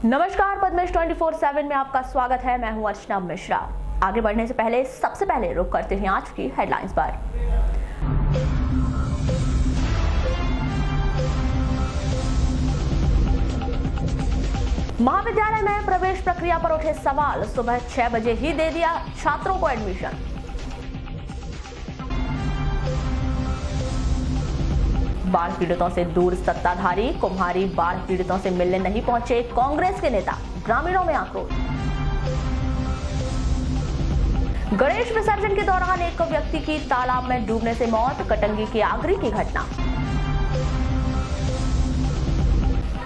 नमस्कार, पद्मेश 24/7 में आपका स्वागत है। मैं हूं अर्चना मिश्रा। आगे बढ़ने से पहले सबसे पहले रुक करते हैं आज की हेडलाइंस पर। महाविद्यालय में प्रवेश प्रक्रिया पर उठे सवाल, सुबह 6 बजे ही दे दिया छात्रों को एडमिशन। बाढ़ पीड़ितों से दूर सत्ताधारी, कुम्हारी बाढ़ पीड़ितों से मिलने नहीं पहुंचे कांग्रेस के नेता, ग्रामीणों में आक्रोश। गणेश विसर्जन के दौरान एक व्यक्ति की तालाब में डूबने से मौत, कटंगी की आगरी की घटना।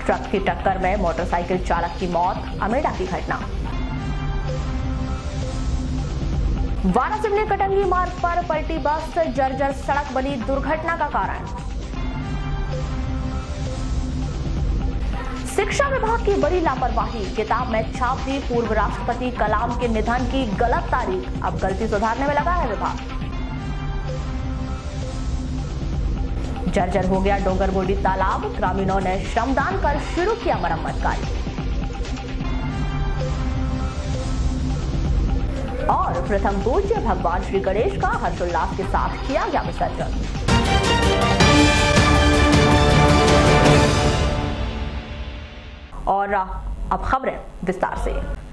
ट्रक की टक्कर में मोटरसाइकिल चालक की मौत, अमेडा की घटना। वाराणसी में कटंगी मार्ग पर पलटी बस, जर्जर सड़क बनी दुर्घटना का कारण। शिक्षा विभाग की बड़ी लापरवाही, किताब में छाप दी पूर्व राष्ट्रपति कलाम के निधन की गलत तारीख, अब गलती सुधारने में लगा है विभाग। जर्जर हो गया डोंगरबोडी तालाब, ग्रामीणों ने श्रमदान कर शुरू किया मरम्मत कार्य। और प्रथम पूज्य भगवान श्री गणेश का हर्षोल्लास के साथ किया गया विसर्जन। और अब खबरें विस्तार से।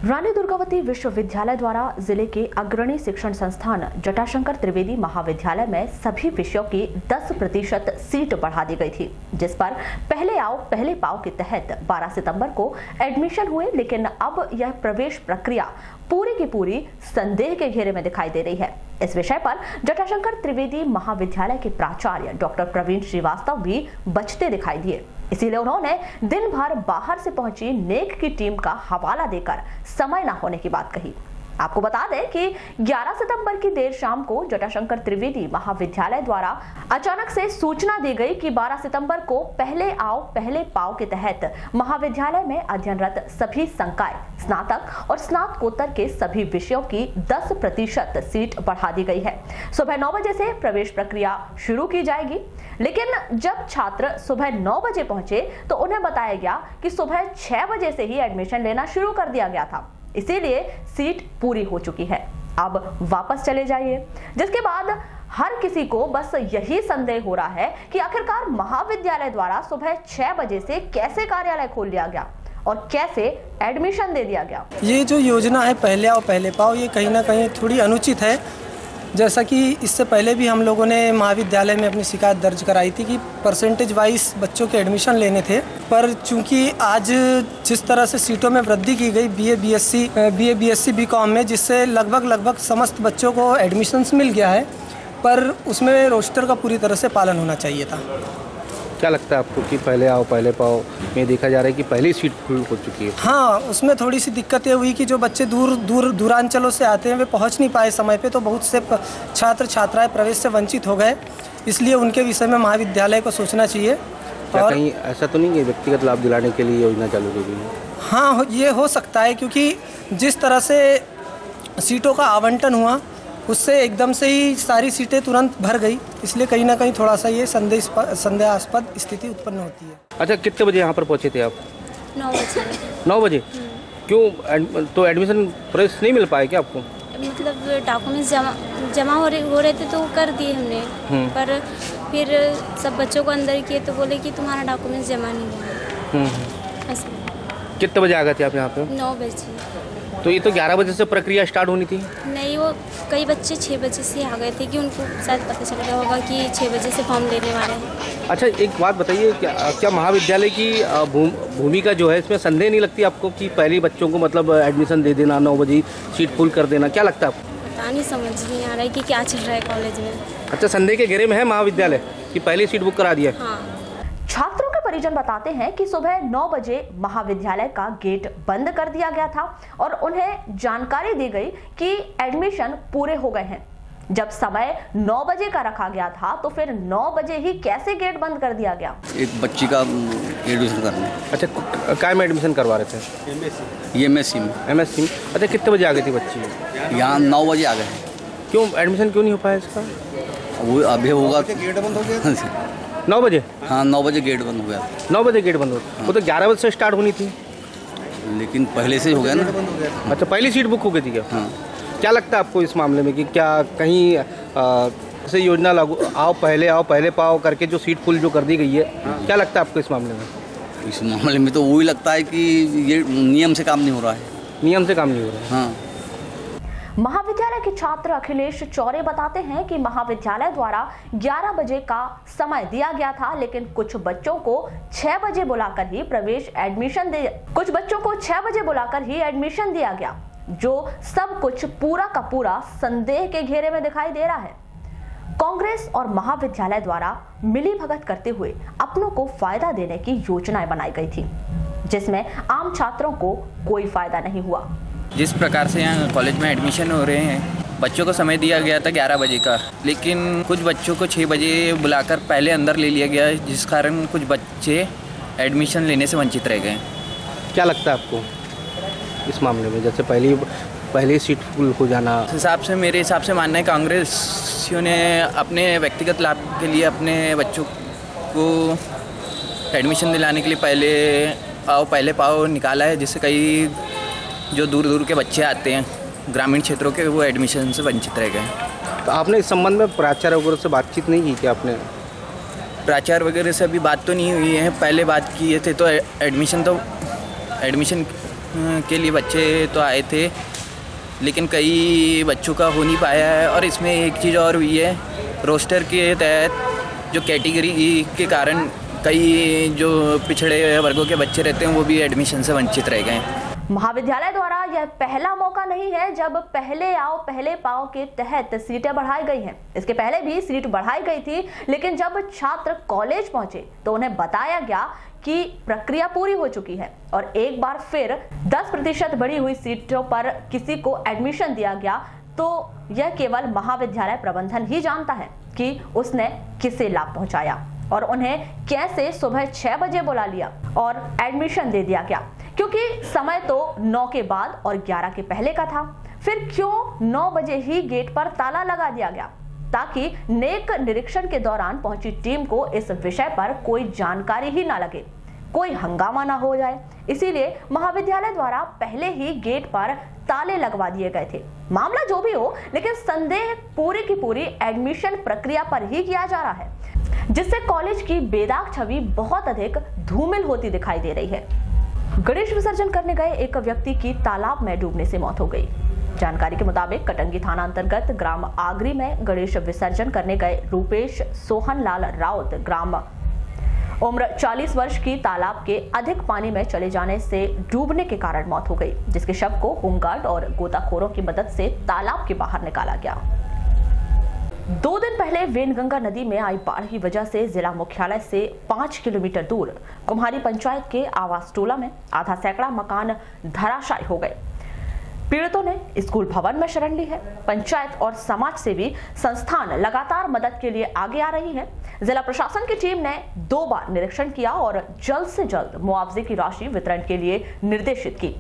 रानी दुर्गावती विश्वविद्यालय द्वारा जिले के अग्रणी शिक्षण संस्थान जटाशंकर त्रिवेदी महाविद्यालय में सभी विषयों की 10% सीट बढ़ा दी गई थी, जिस पर पहले आओ पहले पाओ के तहत 12 सितंबर को एडमिशन हुए। लेकिन अब यह प्रवेश प्रक्रिया पूरी की पूरी संदेह के घेरे में दिखाई दे रही है। इस विषय पर जटाशंकर त्रिवेदी महाविद्यालय के प्राचार्य डॉक्टर प्रवीण श्रीवास्तव भी बचते दिखाई दिए। इसीलिए उन्होंने दिन भर बाहर से पहुंची नेक की टीम का हवाला देकर समय न होने की बात कही। आपको बता दें कि 11 सितंबर की देर शाम को जटाशंकर त्रिवेदी महाविद्यालय द्वारा अचानक से सूचना दी गई कि 12 सितंबर को पहले आओ पहले पाओ के तहत महाविद्यालय में अध्ययनरत सभी संकाय, स्नातक और स्नातकोत्तर के सभी विषयों की 10% सीट बढ़ा दी गई है। सुबह 9 बजे से प्रवेश प्रक्रिया शुरू की जाएगी। लेकिन जब छात्र सुबह 9 बजे पहुंचे तो उन्हें बताया गया कि सुबह 6 बजे से ही एडमिशन लेना शुरू कर दिया गया था, इसीलिए सीट पूरी हो चुकी है, अब वापस चले जाइए। जिसके बाद हर किसी को बस यही संदेह हो रहा है कि आखिरकार महाविद्यालय द्वारा सुबह 6 बजे से कैसे कार्यालय खोल दिया गया और कैसे एडमिशन दे दिया गया। ये जो योजना है पहले आओ पहले पाओ, ये कहीं ना कहीं थोड़ी अनुचित है। जैसा कि इससे पहले भी हम लोगों ने महाविद्यालय में अपनी शिकायत दर्ज कराई थी कि परसेंटेज वाइज बच्चों के एडमिशन लेने थे, पर चूंकि आज जिस तरह से सीटों में वृद्धि की गई बीए बीएससी बीकॉम में, जिससे लगभग समस्त बच्चों को एडमिशन्स मिल गया है, पर उसमें रोस्टर का पूरी तरह से पालन होना चाहिए था। क्या लगता है आपको कि पहले आओ पहले पाओ में देखा जा रहा है कि पहली सीट फुल हो चुकी है? हाँ, उसमें थोड़ी सी दिक्कत ये हुई कि जो बच्चे दूरांचलों से आते हैं वे पहुंच नहीं पाए समय पे, तो बहुत से छात्र छात्राएं प्रवेश से वंचित हो गए। इसलिए उनके विषय में महाविद्यालय को सोचना चाहिए। और कहीं ऐसा तो नहीं है व्यक्तिगत लाभ दिलाने के लिए योजना चालू की गई है? हाँ, ये हो सकता है, क्योंकि जिस तरह से सीटों का आवंटन हुआ उससे एकदम से ही सारी सीटें तुरंत भर गई, इसलिए कहीं ना कहीं थोड़ा सा ये संदेहास्पद स्थिति उत्पन्न होती है। अच्छा, कितने बजे यहाँ पर पहुँचे थे आप? 9 बजे। 9 बजे? क्यों? तो एडमिशन प्रोसेस नहीं मिल पाया क्या आपको? मतलब डॉक्यूमेंट्स जमा हो रहे थे तो कर दिए हमने, पर फिर सब बच्चों को अंदर किए तो बोले कि तुम्हारा डॉक्यूमेंट्स जमा नहीं हुआ। ऐसा। कितने बजे आ गए थे आप यहाँ पे? 9 बजे। तो ये तो 11 बजे से प्रक्रिया स्टार्ट होनी थी। नहीं, वो कई बच्चे 6 बजे से आ गए थे कि उनको शायद पता चल गया होगा कि 6 बजे से फॉर्म लेने वाले हैं। अच्छा, एक बात बताइए, क्या महाविद्यालय की भूमिका जो है इसमें संदेह नहीं लगती आपको कि पहले बच्चों को मतलब एडमिशन दे देना, 9 बजे सीट फुल कर देना? क्या लगता है आपको? पता नहीं, समझ नहीं आ रहा है कि क्या चल रहा है कॉलेज में। अच्छा, संदेह के घेरे में है महाविद्यालय कि पहली सीट बुक करा दिया? हाँ। छात्रों के परिजन बताते हैं कि सुबह 9 बजे महाविद्यालय का गेट बंद कर दिया गया था और उन्हें जानकारी दी गई कि एडमिशन पूरे हो गए हैं। जब समय 9 बजे का रखा गया था तो फिर 9 बजे ही कैसे गेट बंद कर दिया गया? एक बच्ची का एडमिशन करना। अच्छा, काय में एडमिशन करवा रहे थे? एमएससी में। एमएससी में। अच्छा, कितने बजे आ गई थी बच्ची? यहाँ 9 बजे आ गए। क्यों एडमिशन क्यों नहीं हो पाया इसका? वो अभी होगा। गेट बंद हो गया 9 बजे? हाँ, 9 बजे गेट बंद हो गया। 9 बजे गेट बंद हो? वो तो 11 बजे से स्टार्ट होनी थी। लेकिन पहले से हो गया ना। अच्छा, पहली सीट बुक हो गई थी क्या? हाँ। क्या लगता है आपको इस मामले में कि क्या कहीं से योजना लागू आओ पहले पाओ करके जो सीट फुल जो कर दी गई है, क्या लगता है आपको इस मामले में? इस मामले में तो वही लगता है कि ये नियम से काम नहीं हो रहा है। नियम से काम नहीं हो रहा है। हाँ। महाविद्यालय के छात्र अखिलेश चौरे बताते हैं कि महाविद्यालय द्वारा 11 बजे का समय दिया गया था, लेकिन कुछ बच्चों को 6 बजे बुलाकर ही एडमिशन दिया गया, जो सब कुछ पूरा का पूरा संदेह के घेरे में दिखाई दे रहा है। कांग्रेस और महाविद्यालय द्वारा मिलीभगत करते हुए अपनों को फायदा देने की योजनाएं बनाई गई थी, जिसमें आम छात्रों को कोई फायदा नहीं हुआ। जिस प्रकार से यहाँ कॉलेज में एडमिशन हो रहे हैं, बच्चों को समय दिया गया था 11 बजे का, लेकिन कुछ बच्चों को 6 बजे बुलाकर पहले अंदर ले लिया गया, जिस कारण कुछ बच्चे एडमिशन लेने से वंचित रह गए। क्या लगता है आपको इस मामले में, जैसे पहली सीट फुल हो जाना? मेरे हिसाब से मानना है कांग्रेसियों ने अपने व्यक्तिगत लाभ के लिए अपने बच्चों को एडमिशन दिलाने के लिए पहले पाओ निकाला है, जिससे कई जो दूर दूर के बच्चे आते हैं ग्रामीण क्षेत्रों के, वो एडमिशन से वंचित रह गए। तो आपने इस संबंध में प्राचार्य वगैरह से बातचीत नहीं की क्या? आपने प्राचार्य वगैरह से अभी बात तो नहीं हुई है, पहले बात किए थे तो एडमिशन के लिए बच्चे तो आए थे, लेकिन कई बच्चों का हो नहीं पाया है। और इसमें एक चीज़ और हुई है, रोस्टर के तहत जो कैटेगरी के कारण कई जो पिछड़े वर्गों के बच्चे रहते हैं वो भी एडमिशन से वंचित रह गए। महाविद्यालय द्वारा यह पहला मौका नहीं है जब पहले आओ पहले पाओ के तहत सीटें बढ़ाई गई हैं। इसके पहले भी सीट बढ़ाई गई थी, लेकिन जब छात्र कॉलेज पहुंचे तो उन्हें बताया गया कि प्रक्रिया पूरी हो चुकी है और एक बार फिर 10% बढ़ी हुई सीटों पर किसी को एडमिशन दिया गया, तो यह केवल महाविद्यालय प्रबंधन ही जानता है कि उसने किसे लाभ पहुंचाया और उन्हें कैसे सुबह 6 बजे बुला लिया और एडमिशन दे दिया गया, क्योंकि समय तो 9 के बाद और 11 के पहले का था। फिर क्यों 9 बजे ही गेट पर ताला लगा दिया गया, ताकि नेक निरीक्षण के दौरान पहुंची टीम को इस विषय पर कोई जानकारी ही ना लगे, कोई हंगामा ना हो जाए। इसीलिए महाविद्यालय द्वारा पहले ही गेट पर ताले लगवा दिए गए थे। मामला जो भी हो, लेकिन संदेह पूरी की पूरी एडमिशन प्रक्रिया पर ही किया जा रहा है, जिससे कॉलेज की बेदाग छवि बहुत अधिक धूमिल होती दिखाई दे रही है। गणेश विसर्जन करने गए एक व्यक्ति की तालाब में डूबने से मौत हो गई। जानकारी के मुताबिक कटंगी थाना अंतर्गत ग्राम आगरी में गणेश विसर्जन करने गए रूपेश सोहन लाल राउत ग्राम उम्र 40 वर्ष की तालाब के अधिक पानी में चले जाने से डूबने के कारण मौत हो गई, जिसके शव को होमगार्ड और गोताखोरों की मदद से तालाब के बाहर निकाला गया। 2 दिन पहले वेनगंगा नदी में आई बाढ़ की वजह से जिला मुख्यालय से 5 किलोमीटर दूर कुम्हारी पंचायत के आवास टोला में आधा सैकड़ा मकान धराशायी हो गए। पीड़ितों ने स्कूल भवन में शरण ली है। पंचायत और समाज सेवी संस्थान लगातार मदद के लिए आगे आ रही है। जिला प्रशासन की टीम ने 2 बार निरीक्षण किया और जल्द से जल्द मुआवजे की राशि वितरण के लिए निर्देशित की।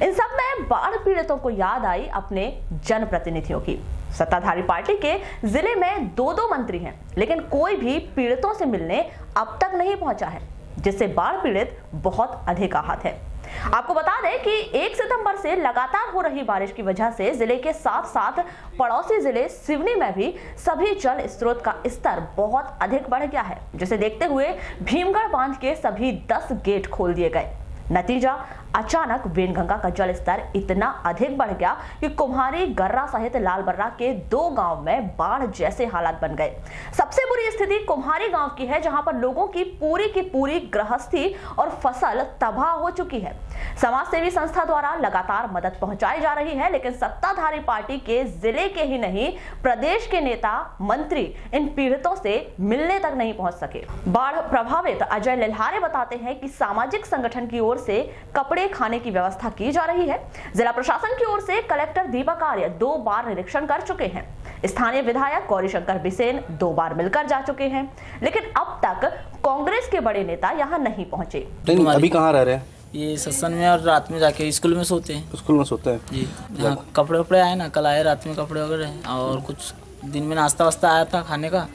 इन सब में बाढ़ पीड़ितों को याद आई अपने जनप्रतिनिधियों की। सत्ताधारी पार्टी के जिले में 2 मंत्री हैं, लेकिन कोई भी पीड़ितों से मिलने अब तक नहीं पहुंचा है, जिससे बाढ़ पीड़ित बहुत अधिक आहत है। आपको बता दें कि 1 सितंबर से लगातार हो रही बारिश की वजह से जिले के साथ साथ पड़ोसी जिले सिवनी में भी सभी जल स्रोत का स्तर बहुत अधिक बढ़ गया है, जिसे देखते हुए भीमगढ़ बांध के सभी 10 गेट खोल दिए गए। नतीजा, अचानक वेनगंगा का जल स्तर इतना अधिक बढ़ गया कि कुम्हारी गर्रा सहित लालबर्रा के 2 गांव में बाढ़ जैसे हालात बन गए। सबसे बुरी स्थिति कुम्हारी गांव की है, जहां पर लोगों की पूरी गृहस्थी और फसल तबाह हो चुकी है। समाज सेवी संस्था द्वारा लगातार मदद पहुंचाई जा रही है, लेकिन सत्ताधारी पार्टी के जिले के ही नहीं प्रदेश के नेता मंत्री इन पीड़ितों से मिलने तक नहीं पहुंच सके। बाढ़ प्रभावित अजय लिल्हारे बताते हैं कि सामाजिक संगठन की ओर से कपड़े खाने की व्यवस्था की जा रही है। जिला प्रशासन की ओर से कलेक्टर दीपक आर्य 2 बार निरीक्षण कर चुके हैं। स्थानीय विधायक गौरीशंकर बिसेन 2 बार मिलकर जा चुके हैं, लेकिन अब तक कांग्रेस के बड़े नेता यहां नहीं पहुंचे। अभी कहाँ रह रहे हैं? ये सत्संग में और रात में जाके स्कूल में सोते हैं। स्कूल में सोते हैं जी। हाँ, कपड़े वपड़े आए ना, कल आए रात में कपड़े वगैरह और कुछ दिन में नाश्ता वास्ता आया था खाने का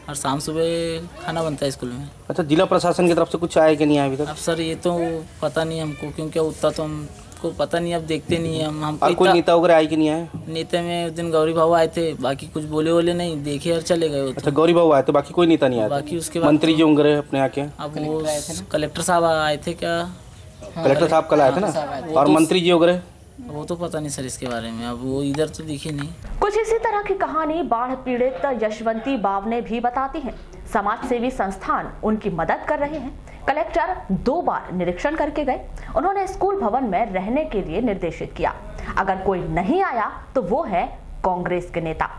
और शाम सुबह खाना बनता है स्कूल में। अच्छा, जिला प्रशासन की तरफ से कुछ आया कि नहीं आया अभी तक? अब सर ये तो पता नहीं हमको, क्योंकि उतना तो हमको पता नहीं, अब देखते नहीं है हम। और कोई नेता वगैरह आए कि नहीं आए? नेता में उस दिन गौरी भाव आए थे, बाकी कुछ बोले नहीं, देखे और चले गए। अच्छा, गौरी बाबू आए थे, बाकी कोई नेता नहीं आया? बाकी उसके बाद मंत्री जी होंगे अपने आके? अब वो कलेक्टर साहब आए थे क्या? कलेक्टर साहब कल आए थे ना, और मंत्री जी वगैरह? वो तो पता नहीं सर इसके बारे में, अब वो इधर तो दिखे नहीं। कुछ इसी तरह की कहानी बाढ़ पीड़ित यशवंती बावने भी बताती हैं। समाज सेवी संस्थान उनकी मदद कर रहे हैं। कलेक्टर 2 बार निरीक्षण करके गए। उन्होंने स्कूल भवन में रहने के लिए निर्देशित किया। अगर कोई नहीं आया तो वो है कांग्रेस के नेता।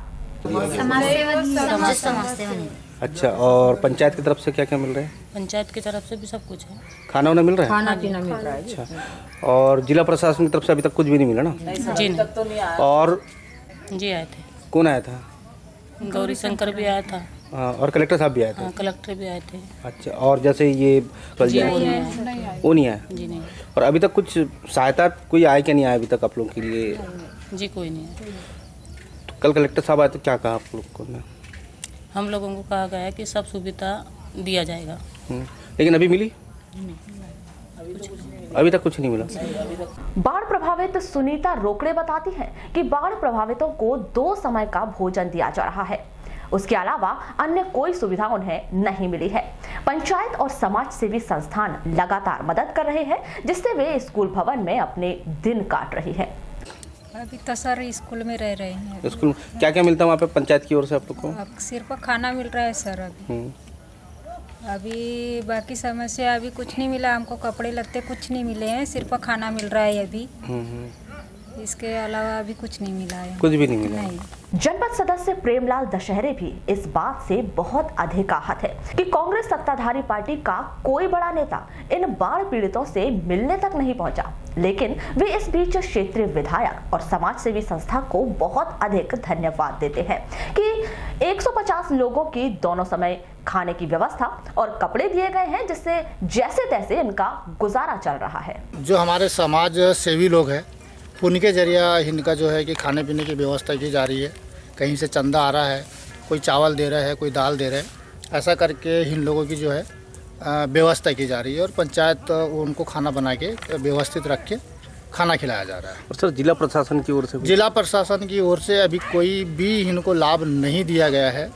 अच्छा, और पंचायत की तरफ से क्या क्या मिल रहा है? पंचायत की तरफ से भी सब कुछ है, खाना वाना मिल रहा है? खाना पीना मिल रहा है। अच्छा, और जिला प्रशासन की तरफ से अभी तक कुछ भी नहीं मिला ना? जी नहीं। और जी आए थे, कौन आया था? गौरी शंकर भी आया था। हाँ, और कलेक्टर साहब भी आए थे? हाँ, कलेक्टर भी आए थे। अच्छा, और जैसे ये कल जी जाए वो नहीं आया? जी नहीं। और अभी तक कुछ सहायता कोई आया क्या नहीं आया अभी तक आप लोगों के लिए? जी कोई नहीं है। तो कल कलेक्टर साहब आए तो क्या कहा आप लोग को? हम लोगों को कहा गया है कि सब सुविधा दिया जाएगा। लेकिन अभी मिली? अभी तक कुछ नहीं मिला। बाढ़ प्रभावित सुनीता रोकड़े बताती हैं कि बाढ़ प्रभावितों को 2 समय का भोजन दिया जा रहा है। उसके अलावा अन्य कोई सुविधा उन्हें नहीं मिली है। पंचायत और समाज सेवी संस्थान लगातार मदद कर रहे हैं, जिससे वे स्कूल भवन में अपने दिन काट रही है। अभी तो सर स्कूल में रह रहे हैं। स्कूल क्या क्या मिलता है वहाँ पे पंचायत की ओर से आप लोग को? अब सिर्फ खाना मिल रहा है सर। अभी बाकी समस्या अभी कुछ नहीं मिला हमको, कपड़े लत्ते कुछ नहीं मिले हैं, सिर्फ खाना मिल रहा है अभी। इसके अलावा अभी कुछ नहीं मिला है। कुछ भी नहीं मिला? नहीं। जनपद सदस्य प्रेमलाल दशहरे भी इस बात से बहुत अधिक आहत है कि कांग्रेस सत्ताधारी पार्टी का कोई बड़ा नेता इन बाढ़ पीड़ितों से मिलने तक नहीं पहुंचा। लेकिन वे इस बीच क्षेत्रीय विधायक और समाज सेवी संस्था को बहुत अधिक धन्यवाद देते हैं कि 150 लोगों की दोनों समय खाने की व्यवस्था और कपड़े दिए गए हैं, जिससे जैसे तैसे इनका गुजारा चल रहा है। जो हमारे समाज सेवी लोग हैं उनके जरिया इनका जो है कि खाने पीने की व्यवस्था की जा रही है। कहीं से चंदा आ रहा है, कोई चावल दे रहा है, कोई दाल दे रहे हैं, ऐसा करके इन लोगों की जो है व्यवस्था की जा रही है और पंचायत उनको खाना बना के व्यवस्थित रख के खाना खिलाया जा रहा है। और सर जिला प्रशासन की ओर से? जिला प्रशासन की ओर से अभी कोई भी इनको लाभ नहीं दिया गया है।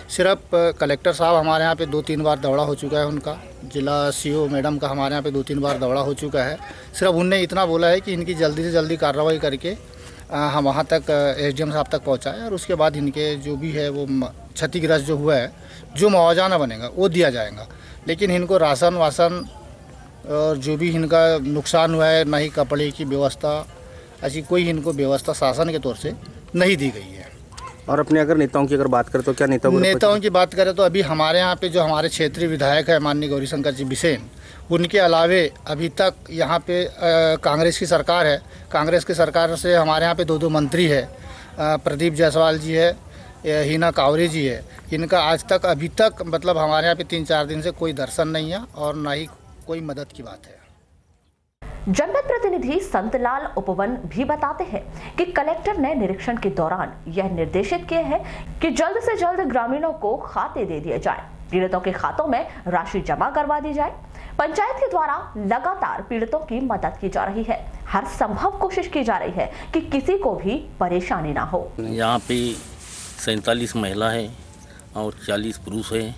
सिर्फ कलेक्टर साहब हमारे यहाँ पे 2-3 बार दौरा हो चुका है उनका, जिला CO मैडम का हमारे यहाँ पे 2-3 बार दौरा हो चुका है। सिर्फ उनने इतना बोला है कि इनकी जल्दी से जल्दी कार्रवाई करके हम वहाँ तक SDM साहब तक पहुँचाएँ और उसके बाद इनके जो भी है वो क्षतिग्रस्त जो हुआ है, जो मुआवजा ना बनेगा वो दिया जाएगा। लेकिन इनको राशन वासन और जो भी इनका नुकसान हुआ है, ना ही कपड़े की व्यवस्था, ऐसी कोई इनको व्यवस्था शासन के तौर से नहीं दी गई है। और अपने अगर नेताओं की अगर बात करें तो क्या नेताओं की बात करें तो अभी हमारे यहाँ पे जो हमारे क्षेत्रीय विधायक है माननीय गौरी शंकर जी बिसेन, उनके अलावे अभी तक यहाँ पे कांग्रेस की सरकार है। कांग्रेस की सरकार से हमारे यहाँ पे 2 मंत्री है, प्रदीप जायसवाल जी है, हीना कावरे जी है। इनका आज तक अभी तक मतलब हमारे यहाँ पे 3-4 दिन से कोई दर्शन नहीं है और ना ही कोई मदद की बात है। जनपद प्रतिनिधि संतलाल उपवन भी बताते हैं कि कलेक्टर ने निरीक्षण के दौरान यह निर्देशित किए हैं कि जल्द से जल्द ग्रामीणों को खाते दे दिए जाएं, पीड़ितों के खातों में राशि जमा करवा दी जाए। पंचायत के द्वारा लगातार पीड़ितों की मदद की जा रही है। हर संभव कोशिश की जा रही है कि किसी को भी परेशानी ना हो। यहाँ पे 47 महिला है और 40 पुरुष है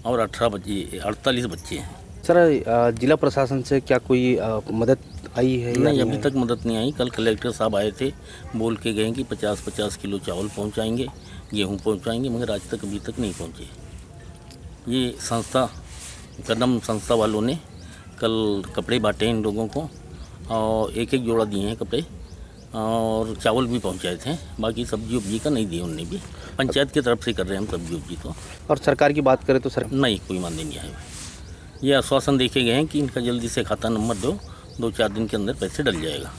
और 48 बच्चे हैं। सर जिला प्रशासन से क्या कोई मदद आई है? नहीं, अभी तक मदद नहीं आई। कल कलेक्टर साहब आए थे, बोल के गए कि 50-50 किलो चावल पहुंचाएंगे, गेहूं पहुंचाएंगे, मगर आज तक अभी तक नहीं पहुंचे। ये संस्था कदम संस्था वालों ने कल कपड़े बांटे इन लोगों को और 1-1 जोड़ा दिए हैं कपड़े और चावल भी पहुंचाए थे। बाकी सब्जी उब्जी का नहीं दिए उनने भी। पंचायत की तरफ से कर रहे हैं हम सब्जी उब्जी तो। और सरकार की बात करें तो सर नहीं, कोई मानदेय नहीं आया। ये आश्वासन देखे गए हैं कि इनका जल्दी से खाता नंबर दो, 2-4 दिन के अंदर पैसे डल जाएगा।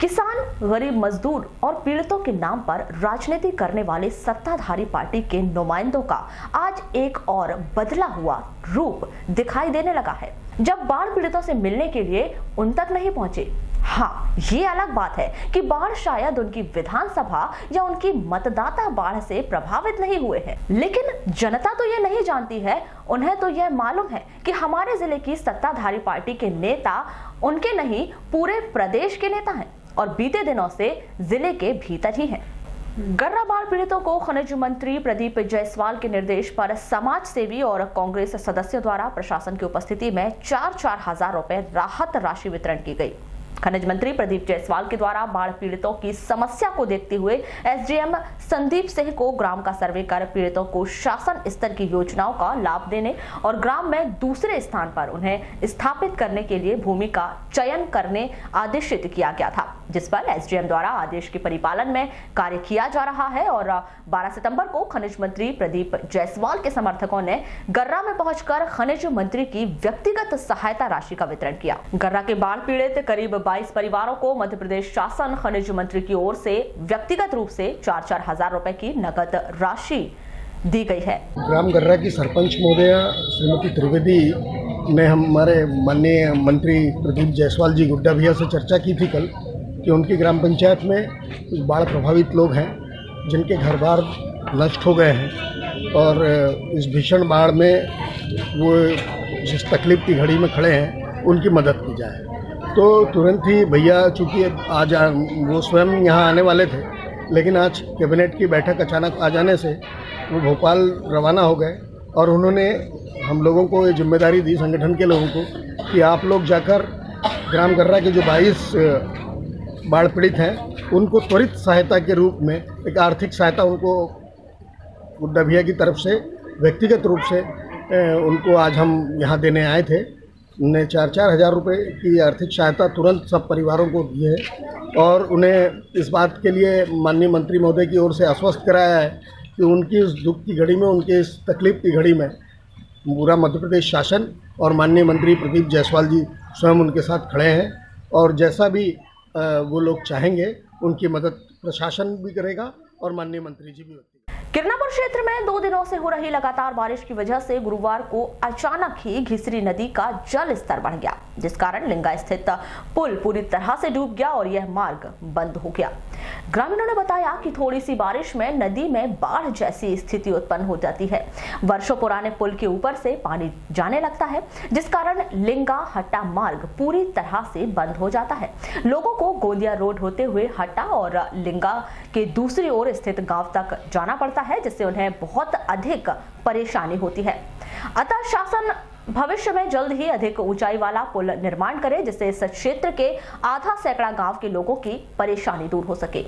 किसान, गरीब मजदूर और पीड़ितों के नाम पर राजनीति करने वाले सत्ताधारी पार्टी के नुमाइंदों का आज एक और बदला हुआ रूप दिखाई देने लगा है। जब बाढ़ पीड़ितों से मिलने के लिए उन तक नहीं पहुंचे, हाँ, ये अलग बात है कि बाढ़ शायद उनकी विधानसभा या उनकी मतदाता बाढ़ से प्रभावित नहीं हुए हैं, लेकिन जनता तो ये नहीं जानती है। उन्हें तो यह मालूम है कि हमारे जिले की सत्ताधारी पार्टी के नेता उनके नहीं पूरे प्रदेश के नेता हैं और बीते दिनों से जिले के भीतर ही हैं। गर्रा बाढ़ पीड़ितों को खनिज मंत्री प्रदीप जायसवाल के निर्देश पर समाज सेवी और कांग्रेस सदस्यों द्वारा प्रशासन की उपस्थिति में 4-4 हजार रुपए राहत राशि वितरण की गई। खनिज मंत्री प्रदीप जायसवाल के द्वारा बाढ़ पीड़ितों की समस्या को देखते हुए एसडीएम संदीप सिंह को ग्राम का सर्वे कर पीड़ितों को शासन स्तर की योजनाओं का लाभ देने और ग्राम में दूसरे स्थान पर उन्हें स्थापित करने के लिए भूमि का चयन करने आदेशित किया गया था, जिस पर एसडीएम द्वारा आदेश के परिपालन में कार्य किया जा रहा है। और 12 सितंबर को खनिज मंत्री प्रदीप जायसवाल के समर्थकों ने गर्रा में पहुंचकर खनिज मंत्री की व्यक्तिगत सहायता राशि का वितरण किया। गर्रा के बाढ़ पीड़ित करीब 22 परिवारों को मध्य प्रदेश शासन खनिज मंत्री की ओर से व्यक्तिगत रूप से 4-4 हजार रुपए की नकद राशि दी गई है। ग्राम गर्रा की सरपंच महोदया श्रीमती त्रिवेदी ने हमारे माननीय मंत्री प्रदीप जायसवाल जी गुड्डा भैया से चर्चा की थी कल कि उनकी ग्राम पंचायत में बाढ़ प्रभावित लोग हैं जिनके घर बार नष्ट हो गए हैं और इस भीषण बाढ़ में वो जिस तकलीफ की घड़ी में खड़े हैं उनकी मदद की जाए। तो तुरंत ही भैया चूँकि आज वो स्वयं यहाँ आने वाले थे, लेकिन आज कैबिनेट की बैठक अचानक आ जाने से वो भोपाल रवाना हो गए और उन्होंने हम लोगों को ये जिम्मेदारी दी, संगठन के लोगों को, कि आप लोग जाकर ग्राम गर्रा के जो 22 बाढ़ पीड़ित हैं उनको त्वरित सहायता के रूप में एक आर्थिक सहायता उनको गुड्डा भैया की तरफ से व्यक्तिगत रूप से उनको आज हम यहाँ देने आए थे। उन्हें 4-4 हजार रुपये की आर्थिक सहायता तुरंत सब परिवारों को दी है और उन्हें इस बात के लिए माननीय मंत्री महोदय की ओर से आश्वस्त कराया है कि उनकी इस दुख की घड़ी में, उनके इस तकलीफ की घड़ी में पूरा मध्य प्रदेश शासन और माननीय मंत्री प्रदीप जायसवाल जी स्वयं उनके साथ खड़े हैं और जैसा भी वो लोग चाहेंगे उनकी मदद प्रशासन भी करेगा और माननीय मंत्री जी भी। किरनापुर क्षेत्र में 2 दिनों से हो रही लगातार बारिश की वजह से गुरुवार को अचानक ही घिसरी नदी का जल स्तर बढ़ गया, जिस कारण लिंगा स्थित पुल पूरी तरह से डूब गया और यह मार्ग बंद हो गया। ग्रामीणों ने बताया कि थोड़ी सी बारिश में नदी में बाढ़ जैसी स्थिति उत्पन्न हो जाती है। वर्षों पुराने पुल के ऊपर से पानी जाने लगता है, जिस कारण लिंगा हट्टा मार्ग पूरी तरह से बंद हो जाता है। लोगों को गोंदिया रोड होते हुए हट्टा और लिंगा के दूसरी ओर स्थित गांव तक जाना पड़ता है, जिससे उन्हें बहुत अधिक परेशानी होती है। अतः शासन भविष्य में जल्द ही अधिक ऊंचाई वाला पुल निर्माण करे, जिससे इस क्षेत्र के आधा सैकड़ा गांव के लोगों की परेशानी दूर हो सके।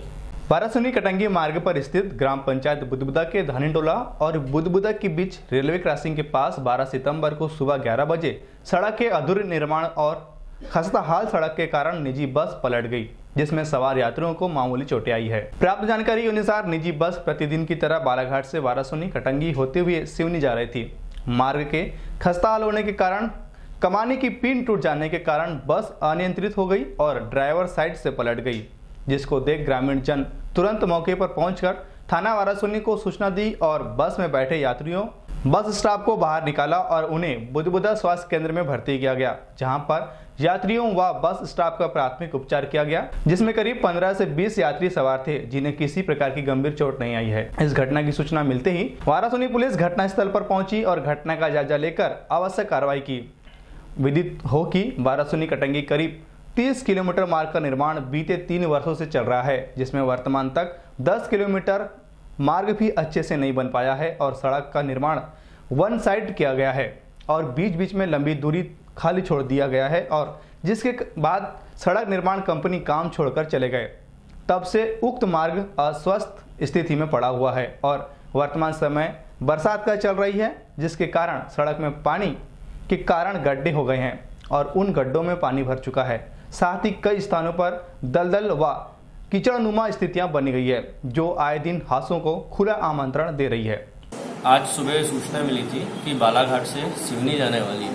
वारासुनी कटंगी मार्ग पर स्थित ग्राम पंचायत बुदबुदा के धानीटोला और बुदबुदा के बीच रेलवे क्रॉसिंग के पास 12 सितंबर को सुबह 11 बजे सड़क के अधूरे निर्माण और खस्ता हाल सड़क के कारण निजी बस पलट गई, जिसमें सवार यात्रियों को मामूली चोटें आई है। प्राप्त जानकारी के अनुसार निजी बस प्रतिदिन की तरह बालाघाट से वारासुनी कटंगी होते हुए सिवनी जा रही थी। मार्ग के खस्ता हाल होने के कारण कमानी की पिन टूट जाने के कारण बस अनियंत्रित हो गई और ड्राइवर साइड से पलट गई, जिसको देख ग्रामीण जन तुरंत मौके पर पहुंचकर थाना वारासुनी को सूचना दी और बस में बैठे यात्रियों बस स्टाफ को बाहर निकाला और उन्हें बुदबुदा स्वास्थ्य केंद्र में भर्ती किया गया, जहां पर यात्रियों व बस स्टाफ का प्राथमिक उपचार किया गया, जिसमें करीब 15 से 20 यात्री सवार थे, जिन्हें किसी प्रकार की गंभीर चोट नहीं आई है। इस घटना की सूचना मिलते ही वारासुनी पुलिस घटनास्थल पर पहुंची और घटना का जायजा लेकर आवश्यक कार्रवाई की। विदित हो कि वारासुनी कटंगी करीब 30 किलोमीटर मार्ग का निर्माण बीते 3 वर्षों से चल रहा है, जिसमें वर्तमान तक 10 किलोमीटर मार्ग भी अच्छे से नहीं बन पाया है और सड़क का निर्माण वन साइड किया गया है और बीच बीच में लंबी दूरी खाली छोड़ दिया गया है और जिसके बाद सड़क निर्माण कंपनी काम छोड़कर चले गए। तब से उक्त मार्ग अस्वस्थ स्थिति में पड़ा हुआ है और वर्तमान समय बरसात का चल रही है, जिसके कारण सड़क में पानी के कारण गड्ढे हो गए हैं और उन गड्ढों में पानी भर चुका है। साथ ही कई स्थानों पर दलदल व कीचड़नुमा स्थितियां बनी गई है, जो आए दिन हादसों को खुला आमंत्रण दे रही है। आज सुबह सूचना मिली थी कि बालाघाट से सिवनी जाने वाली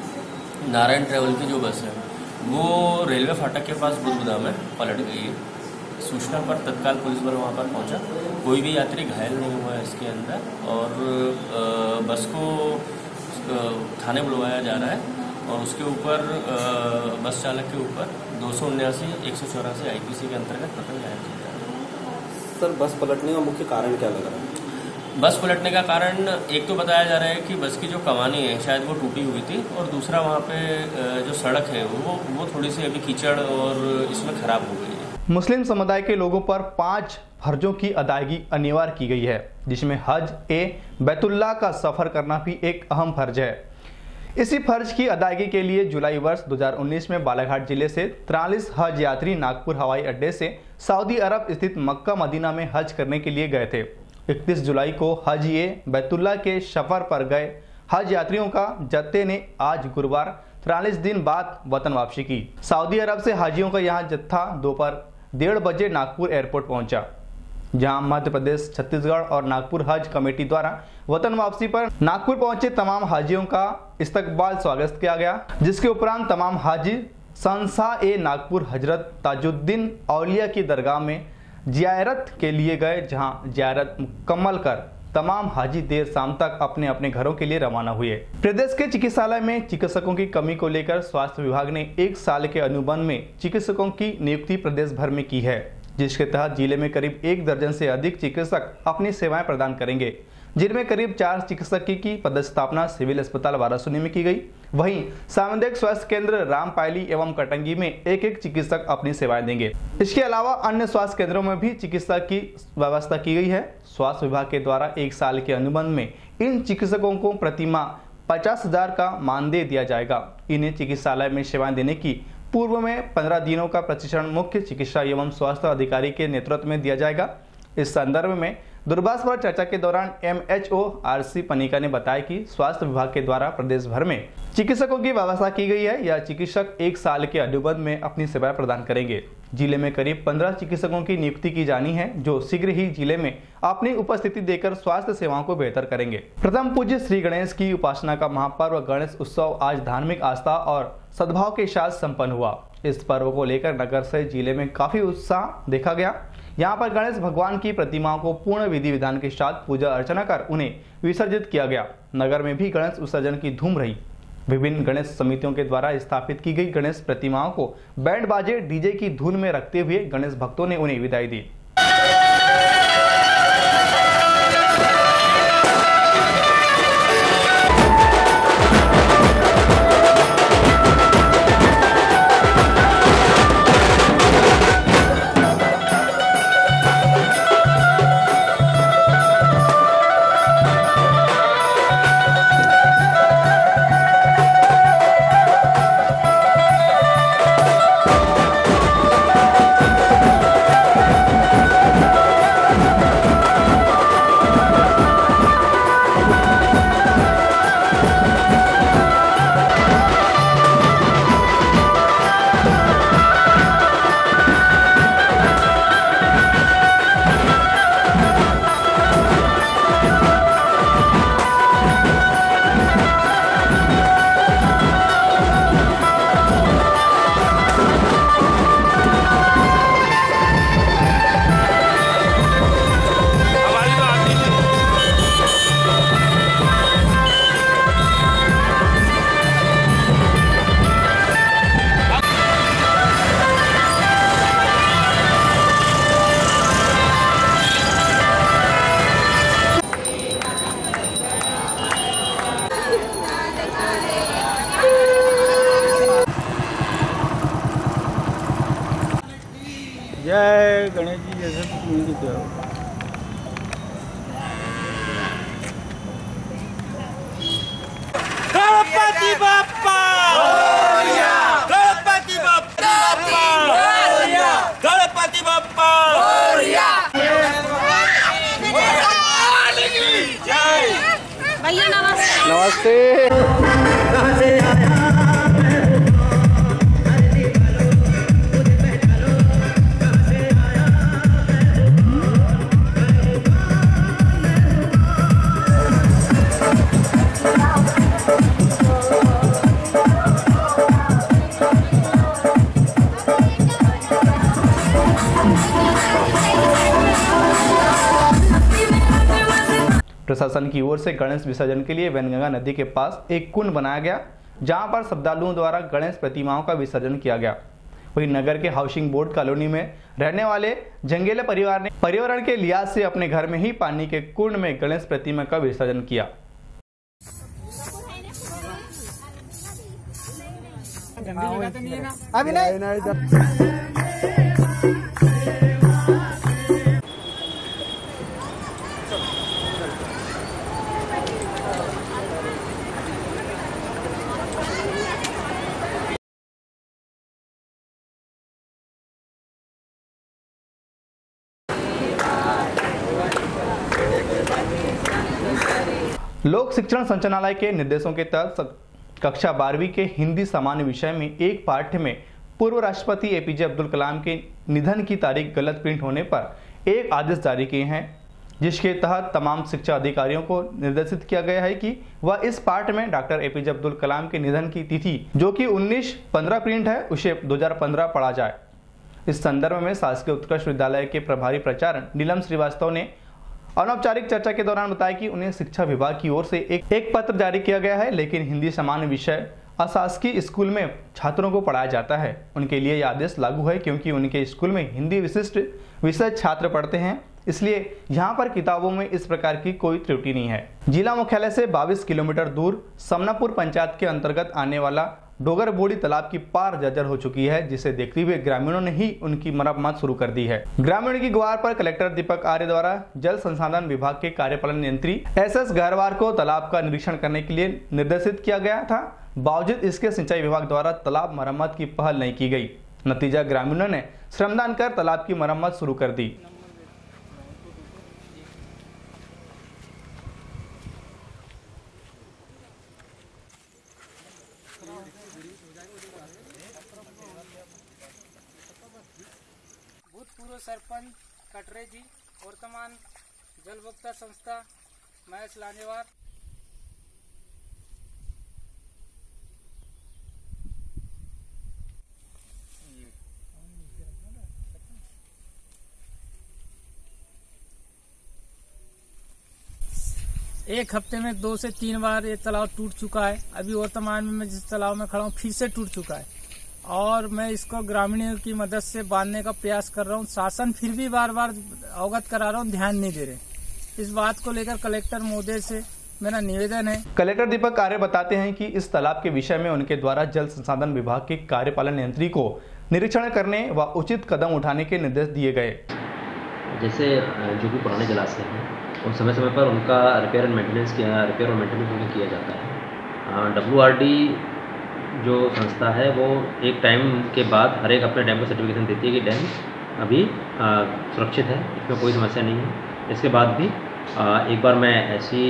नारायण ट्रैवल की जो बस है वो रेलवे फाटक के पास बुदबुदा में पलट गई है। सूचना पर तत्काल पुलिस बल वहाँ पर पहुँचा, कोई भी यात्री घायल नहीं हुआ है इसके अंदर और बस को थाने बुलवाया जा रहा है और उसके ऊपर बस चालक के ऊपर 279 184 IPC के अंतर्गत प्रकरण दायर किया है। सर, बस पलटने का मुख्य कारण क्या लग रहा है? बस पलटने का कारण एक तो बताया जा रहा है कि बस की जो कमानी है शायद वो टूटी हुई थी, और दूसरा वहाँ पे जो सड़क है वो थोड़ी सी अभी कीचड़ और इसमें खराब हो गई है। मुस्लिम समुदाय के लोगों पर 5 फर्जों की अदायगी अनिवार्य की गई है, जिसमें हज बैतुल्लाह का सफर करना भी एक अहम फर्ज है। इसी फर्ज की अदायगी के लिए जुलाई वर्ष 2019 में बालाघाट जिले से 43 हज यात्री नागपुर हवाई अड्डे से सऊदी अरब स्थित मक्का मदीना में हज करने के लिए गए थे। 31 जुलाई को हज बैतुल्लाह के सफर पर गए हज यात्रियों का जत्थे ने आज गुरुवार 43 दिन बाद वतन वापसी की। सऊदी अरब से हाजियों का यहां जत्था दोपहर 1:30 बजे नागपुर एयरपोर्ट पहुंचा, जहां मध्य प्रदेश, छत्तीसगढ़ और नागपुर हज कमेटी द्वारा वतन वापसी पर नागपुर पहुंचे तमाम हाजियों का इस्तकबाल स्वागत किया गया, जिसके उपरांत तमाम हाजी संसा नागपुर हजरत ताजुद्दीन औलिया की दरगाह में जियारत के लिए गए, जहां जियारत मुकम्मल कर तमाम हाजी देर शाम तक अपने अपने घरों के लिए रवाना हुए। प्रदेश के चिकित्सालय में चिकित्सकों की कमी को लेकर स्वास्थ्य विभाग ने 1 साल के अनुबंध में चिकित्सकों की नियुक्ति प्रदेश भर में की है, जिसके तहत जिले में करीब 1 दर्जन से अधिक चिकित्सक अपनी सेवाएं प्रदान करेंगे, जिनमें करीब 4 चिकित्सक की पदस्थापना सिविल अस्पताल वाराणसी में की गई। वहीं सामुदायिक स्वास्थ्य केंद्र रामपायली एवं कटंगी में 1-1 चिकित्सक अपनी सेवाएं देंगे। इसके अलावा अन्य स्वास्थ्य केंद्रों में भी चिकित्सक की व्यवस्था की गई है। स्वास्थ्य विभाग के द्वारा 1 साल के अनुबंध में इन चिकित्सकों को प्रतिमाह 50,000 का मानदेय दिया जाएगा। इन्हें चिकित्सालय में सेवाएं देने की पूर्व में 15 दिनों का प्रशिक्षण मुख्य चिकित्सा एवं स्वास्थ्य अधिकारी के नेतृत्व में दिया जाएगा। इस संदर्भ में दूरभाष पर चर्चा के दौरान MHO RC पनिका ने बताया कि स्वास्थ्य विभाग के द्वारा प्रदेश भर में चिकित्सकों की व्यवस्था की गई है। यह चिकित्सक 1 साल के अनुबंध में अपनी सेवाएं प्रदान करेंगे। जिले में करीब 15 चिकित्सकों की नियुक्ति की जानी है, जो शीघ्र ही जिले में अपनी उपस्थिति देकर स्वास्थ्य सेवाओं को बेहतर करेंगे। प्रथम पूज्य श्री गणेश की उपासना का महापर्व गणेश उत्सव आज धार्मिक आस्था और सद्भाव के साथ संपन्न हुआ। इस पर्व को लेकर नगर से जिले में काफी उत्साह देखा गया। यहाँ पर गणेश भगवान की प्रतिमाओं को पूर्ण विधि विधान के साथ पूजा अर्चना कर उन्हें विसर्जित किया गया। नगर में भी गणेश विसर्जन की धूम रही। विभिन्न गणेश समितियों के द्वारा स्थापित की गई गणेश प्रतिमाओं को बैंड बाजे डीजे की धुन में रखते हुए गणेश भक्तों ने उन्हें विदाई दी। जय गणेश जी जैसे गणपति बाप्पा मोरया, गणपति बाप्पा मोरया, गणपति बाप्पा मोरया। भैया नमस्ते। नमस्ते। प्रशासन की ओर से गणेश विसर्जन के लिए वैनगंगा नदी के पास एक कुंड बनाया गया, जहां पर श्रद्धालुओं द्वारा गणेश प्रतिमाओं का विसर्जन किया गया। वहीं नगर के हाउसिंग बोर्ड कॉलोनी में रहने वाले जंगेले परिवार ने पर्यावरण के लिहाज से अपने घर में ही पानी के कुंड में गणेश प्रतिमा का विसर्जन किया। अभी नहीं लोक शिक्षण संचालनालय के निर्देशों के तहत कक्षा 12वीं के हिंदी सामान्य विषय में एक पाठ्य में पूर्व राष्ट्रपति एपीजे अब्दुल कलाम के निधन की तारीख गलत प्रिंट होने पर एक आदेश जारी किए हैं, जिसके तहत तमाम शिक्षा अधिकारियों को निर्देशित किया गया है कि वह इस पाठ में डॉक्टर एपीजे अब्दुल कलाम के निधन की तिथि जो कि 19/15 प्रिंट है उसे 2015 पढ़ा जाए। इस संदर्भ में शासकीय उत्कृष्ट विद्यालय के प्रभारी प्राचार्य नीलम श्रीवास्तव ने अनौपचारिक चर्चा के दौरान बताया कि उन्हें शिक्षा विभाग की ओर से एक पत्र जारी किया गया है, लेकिन हिंदी सामान्य विषय अशासकीय स्कूल में छात्रों को पढ़ाया जाता है। उनके लिए यह आदेश लागू है क्योंकि उनके स्कूल में हिंदी विशिष्ट विषय छात्र पढ़ते हैं, इसलिए यहाँ पर किताबों में इस प्रकार की कोई त्रुटि नहीं है। जिला मुख्यालय से 22 किलोमीटर दूर समनापुर पंचायत के अंतर्गत आने वाला डोगर बोड़ी तालाब की पार जर्जर हो चुकी है, जिसे देखते हुए ग्रामीणों ने ही उनकी मरम्मत शुरू कर दी है। ग्रामीणों की गुहार पर कलेक्टर दीपक आर्य द्वारा जल संसाधन विभाग के कार्यपालन यंत्री SS गहरवार को तालाब का निरीक्षण करने के लिए निर्देशित किया गया था। बावजूद इसके सिंचाई विभाग द्वारा तालाब मरम्मत की पहल नहीं की गई। नतीजा ग्रामीणों ने श्रमदान कर तालाब की मरम्मत शुरू कर दी। भूतपूर्व सरपंच कटरे जी, वर्तमान जलभोक्ता संस्था महेश लांजेवार। एक हफ्ते में 2 से 3 बार ये तालाब टूट चुका है। अभी वर्तमान में मैं जिस तालाब में खड़ा हूँ फिर से टूट चुका है और मैं इसको ग्रामीणों की मदद से बांधने का प्रयास कर रहा हूँ। शासन फिर भी बार बार अवगत करा रहा हूँ, ध्यान नहीं दे रहे। इस बात को लेकर कलेक्टर महोदय से मेरा निवेदन है। कलेक्टर दीपक आर्य बताते हैं कि इस तालाब के विषय में उनके द्वारा जल संसाधन विभाग के कार्यपालन यंत्री को निरीक्षण करने व उचित कदम उठाने के निर्देश दिए गए। जैसे जो भी पुराने जलाशय हैं उन समय समय पर उनका रिपेयर और मेंटेनेंस किया जाता है। WRD जो संस्था है वो एक टाइम के बाद हर एक अपने डैम को सर्टिफिकेशन देती है कि डैम अभी सुरक्षित है, इसमें कोई समस्या नहीं है। इसके बाद भी एक बार मैं ऐसी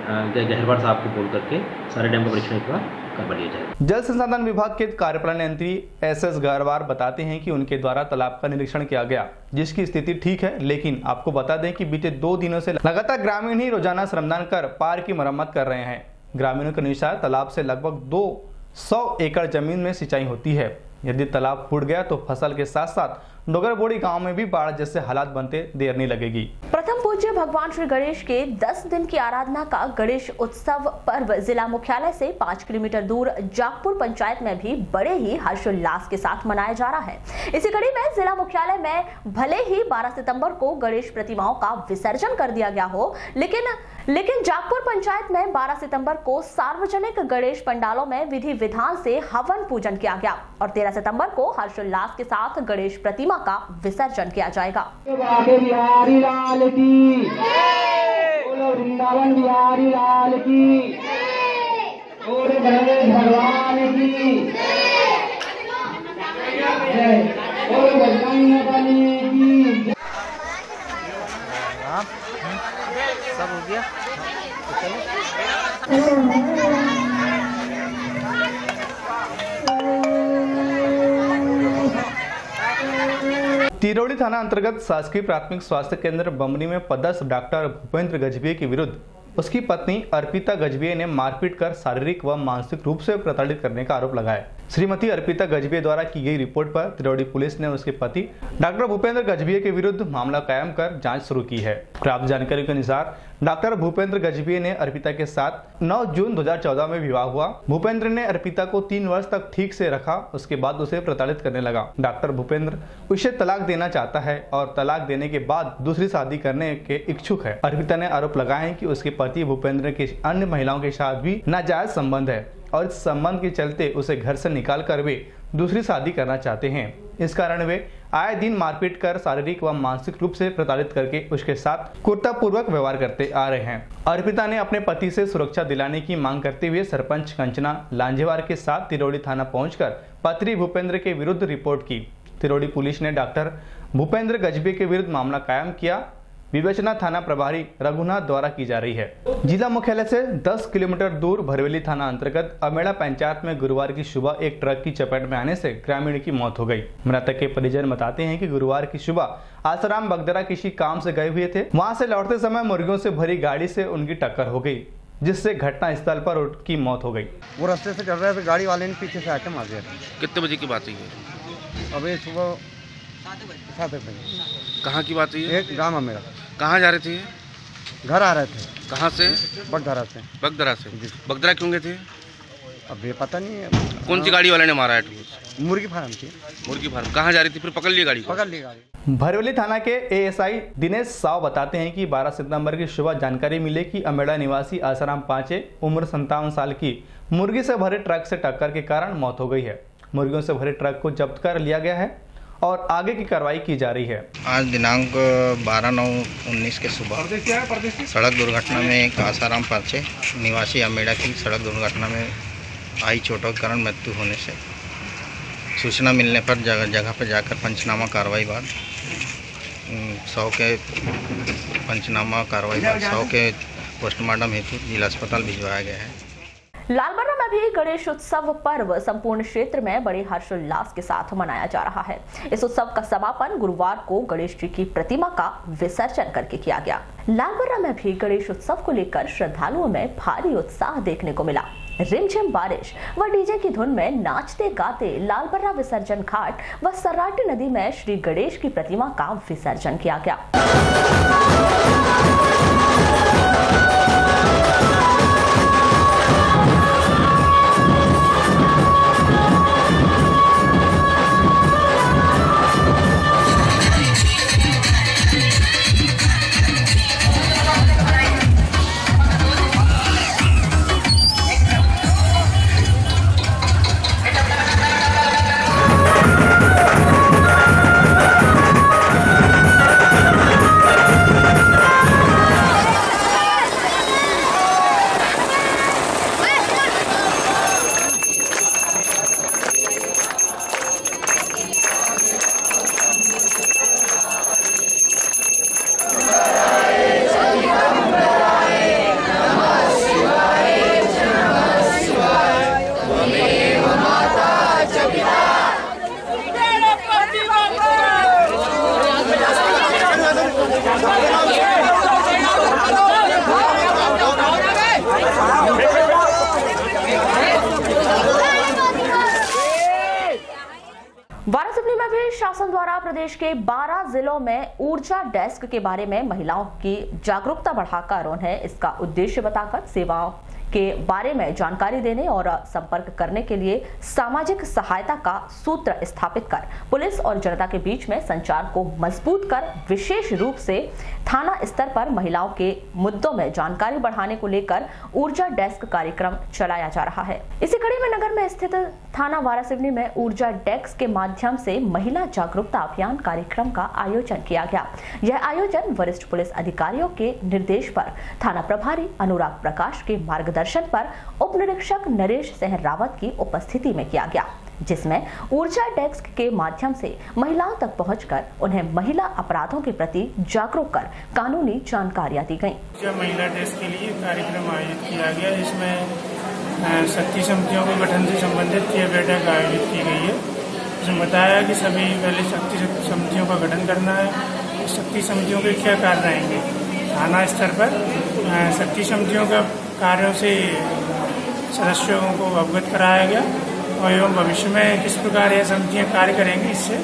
गहरवार साहब को बोल करके सारे डैम का परीक्षण एक बार करवा लिया जाएगा। जल संसाधन विभाग के कार्यपालन यंत्री SS गहरवार बताते हैं कि उनके द्वारा तालाब का निरीक्षण किया गया, जिसकी स्थिति ठीक है, लेकिन आपको बता दें कि बीते 2 दिनों से लगातार ग्रामीण ही रोजाना श्रमदान कर पार की मरम्मत कर रहे हैं। ग्रामीणों के अनुसार तालाब से लगभग 200 एकड़ जमीन में सिंचाई होती है। यदि तालाब फूट गया तो फसल के साथ साथ डोगरबोड़ी गांव में भी बाढ़ जैसे हालात बनते देर नहीं लगेगी। प्रथम पूज्य भगवान श्री गणेश के 10 दिन की आराधना का गणेश उत्सव पर्व जिला मुख्यालय से 5 किलोमीटर दूर जागपुर पंचायत में भी बड़े ही हर्षोल्लास के साथ मनाया जा रहा है। इसी कड़ी में जिला मुख्यालय में भले ही 12 सितंबर को गणेश प्रतिमाओं का विसर्जन कर दिया गया हो, लेकिन जागपुर पंचायत में 12 सितंबर को सार्वजनिक गणेश पंडालों में विधि विधान से हवन पूजन किया गया और 13 सितंबर को हर्षोल्लास के साथ गणेश प्रतिमा का विसर्जन किया जाएगा। बिहारी लाल की, बोलो वृंदावन बिहारी लाल की, बोलो गणेश भगवान की, बोलो बजरंग बली की। सब हो गया तिरोड़ी थाना अंतर्गत शासकीय प्राथमिक स्वास्थ्य केंद्र बमरी में पदस्थ डॉक्टर भूपेंद्र गजभिये के विरुद्ध उसकी पत्नी अर्पिता गजभिये ने मारपीट कर शारीरिक व मानसिक रूप से प्रताड़ित करने का आरोप लगाया। श्रीमती अर्पिता गजभिये द्वारा की गई रिपोर्ट पर तिरोड़ी पुलिस ने उसके पति डॉक्टर भूपेंद्र गजभिये के विरुद्ध मामला कायम कर जांच शुरू की है। प्राप्त जानकारी के अनुसार डॉक्टर भूपेंद्र गजभिये ने अर्पिता के साथ 9 जून 2014 में विवाह हुआ। भूपेंद्र ने अर्पिता को 3 वर्ष तक ठीक से रखा, उसके बाद उसे प्रताड़ित करने लगा। डॉक्टर भूपेंद्र उसे तलाक देना चाहता है और तलाक देने के बाद दूसरी शादी करने के इच्छुक है। अर्पिता ने आरोप लगाए कि उसके पति भूपेंद्र के अन्य महिलाओं के साथ भी नाजायज संबंध है और इस संबंध के चलते उसे घर से निकाल कर वे दूसरी शादी करना चाहते हैं। इस कारण वे आए दिन मारपीट कर शारीरिक व मानसिक रूप से प्रताड़ित करके उसके साथ क्रूरतापूर्वक व्यवहार करते आ रहे हैं। अर्पिता ने अपने पति से सुरक्षा दिलाने की मांग करते हुए सरपंच कंचना लांजेवार के साथ तिरोड़ी थाना पहुंचकर पति भूपेंद्र के विरुद्ध रिपोर्ट की। तिरोड़ी पुलिस ने डॉक्टर भूपेंद्र गजभिये के विरुद्ध मामला कायम किया। विवेचना थाना प्रभारी रघुनाथ द्वारा की जा रही है। जिला मुख्यालय से 10 किलोमीटर दूर भरवेली थाना अंतर्गत अमेड़ा पंचायत में गुरुवार की सुबह एक ट्रक की चपेट में आने से ग्रामीण की मौत हो गई। मृतक के परिजन बताते हैं कि गुरुवार की सुबह आसाराम बगदरा किसी काम से गए हुए थे। वहां से लौटते समय मुर्गियों से भरी गाड़ी से उनकी टक्कर हो गई, जिससे घटना स्थल पर उनकी मौत हो गई। वो रास्ते से चल रहे थे, गाड़ी वाले ने पीछे से आके मार दिया। कितने बजे की बात है? अभी सुबह 7 बजे। कहाँ की बात है? एक गाँव मेरा। कहाँ जा रहे थे? घर आ रहे थे। कहाँ से? बगदरा से। बगदरा से? बगदरा क्यों गए थे? अब ये पता नहीं है। कौन सी गाड़ी वाले ने मारा है? मुर्गी फार्म थी। मुर्गी फार्म। कहाँ जा रही थी? फिर पकड़ ली गाड़ी? पकड़ ली गाड़ी। भरवेली थाना के एएसआई दिनेश साव बताते हैं कि 12 सितंबर की सुबह जानकारी मिली कि अमेड़ा निवासी आसाराम पांचे उम्र 57 साल की मुर्गी से भरे ट्रक से टक्कर के कारण मौत हो गई है। मुर्गियों से भरे ट्रक को जब्त कर लिया गया है और आगे की कार्रवाई की जा रही है। आज दिनांक 12/9/19 के सुबह सड़क दुर्घटना में एक आसाराम पांचे निवासी अमेड़ा की सड़क दुर्घटना में आई चोटों के कारण मृत्यु होने से सूचना मिलने पर जगह पर जाकर पंचनामा कार्रवाई बाद 100 के पोस्टमार्टम हेतु जिला अस्पताल भिजवाया गया है। लालबर्रा में भी गणेश उत्सव पर्व संपूर्ण क्षेत्र में बड़े हर्षोल्लास के साथ मनाया जा रहा है। इस उत्सव का समापन गुरुवार को गणेश जी की प्रतिमा का विसर्जन करके किया गया। लालबर्रा में भी गणेश उत्सव को लेकर श्रद्धालुओं में भारी उत्साह देखने को मिला। रिमझिम बारिश व डीजे की धुन में नाचते गाते लालबर्रा विसर्जन घाट व सर्राटी नदी में श्री गणेश की प्रतिमा का विसर्जन किया गया। वारासिवनी में भी शासन द्वारा प्रदेश के 12 जिलों में ऊर्जा डेस्क के बारे में महिलाओं की जागरूकता बढ़ाकर उन्हें इसका उद्देश्य बताकर सेवाओं के बारे में जानकारी देने और संपर्क करने के लिए सामाजिक सहायता का सूत्र स्थापित कर पुलिस और जनता के बीच में संचार को मजबूत कर विशेष रूप से थाना स्तर पर महिलाओं के मुद्दों में जानकारी बढ़ाने को लेकर ऊर्जा डेस्क कार्यक्रम चलाया जा रहा है। इसी कड़ी में नगर में स्थित थाना वारासिवनी में ऊर्जा डेस्क के माध्यम से महिला जागरूकता अभियान कार्यक्रम का आयोजन किया गया। यह आयोजन वरिष्ठ पुलिस अधिकारियों के निर्देश पर थाना प्रभारी अनुराग प्रकाश के मार्गदर्शन पर उप निरीक्षक नरेश सिंह रावत की उपस्थिति में किया गया, जिसमें ऊर्जा डेस्क के माध्यम से महिलाओं तक पहुंचकर उन्हें महिला अपराधों के प्रति जागरूक कर कानूनी जानकारियां दी गयी। महिला डेस्क के लिए कार्यक्रम आयोजित किया गया, जिसमें शक्ति समितियों के गठन से संबंधित यह बैठक आयोजित की गई है। इसमें बताया कि सभी पहले शक्ति समितियों का गठन करना है। शक्ति समितियों के क्या कार्य रहेंगे, थाना स्तर पर शक्ति समितियों का कार्यों से सदस्यों को अवगत कराया गया और एवं भविष्य में किस प्रकार यह समितियां कार्य करेंगी, इससे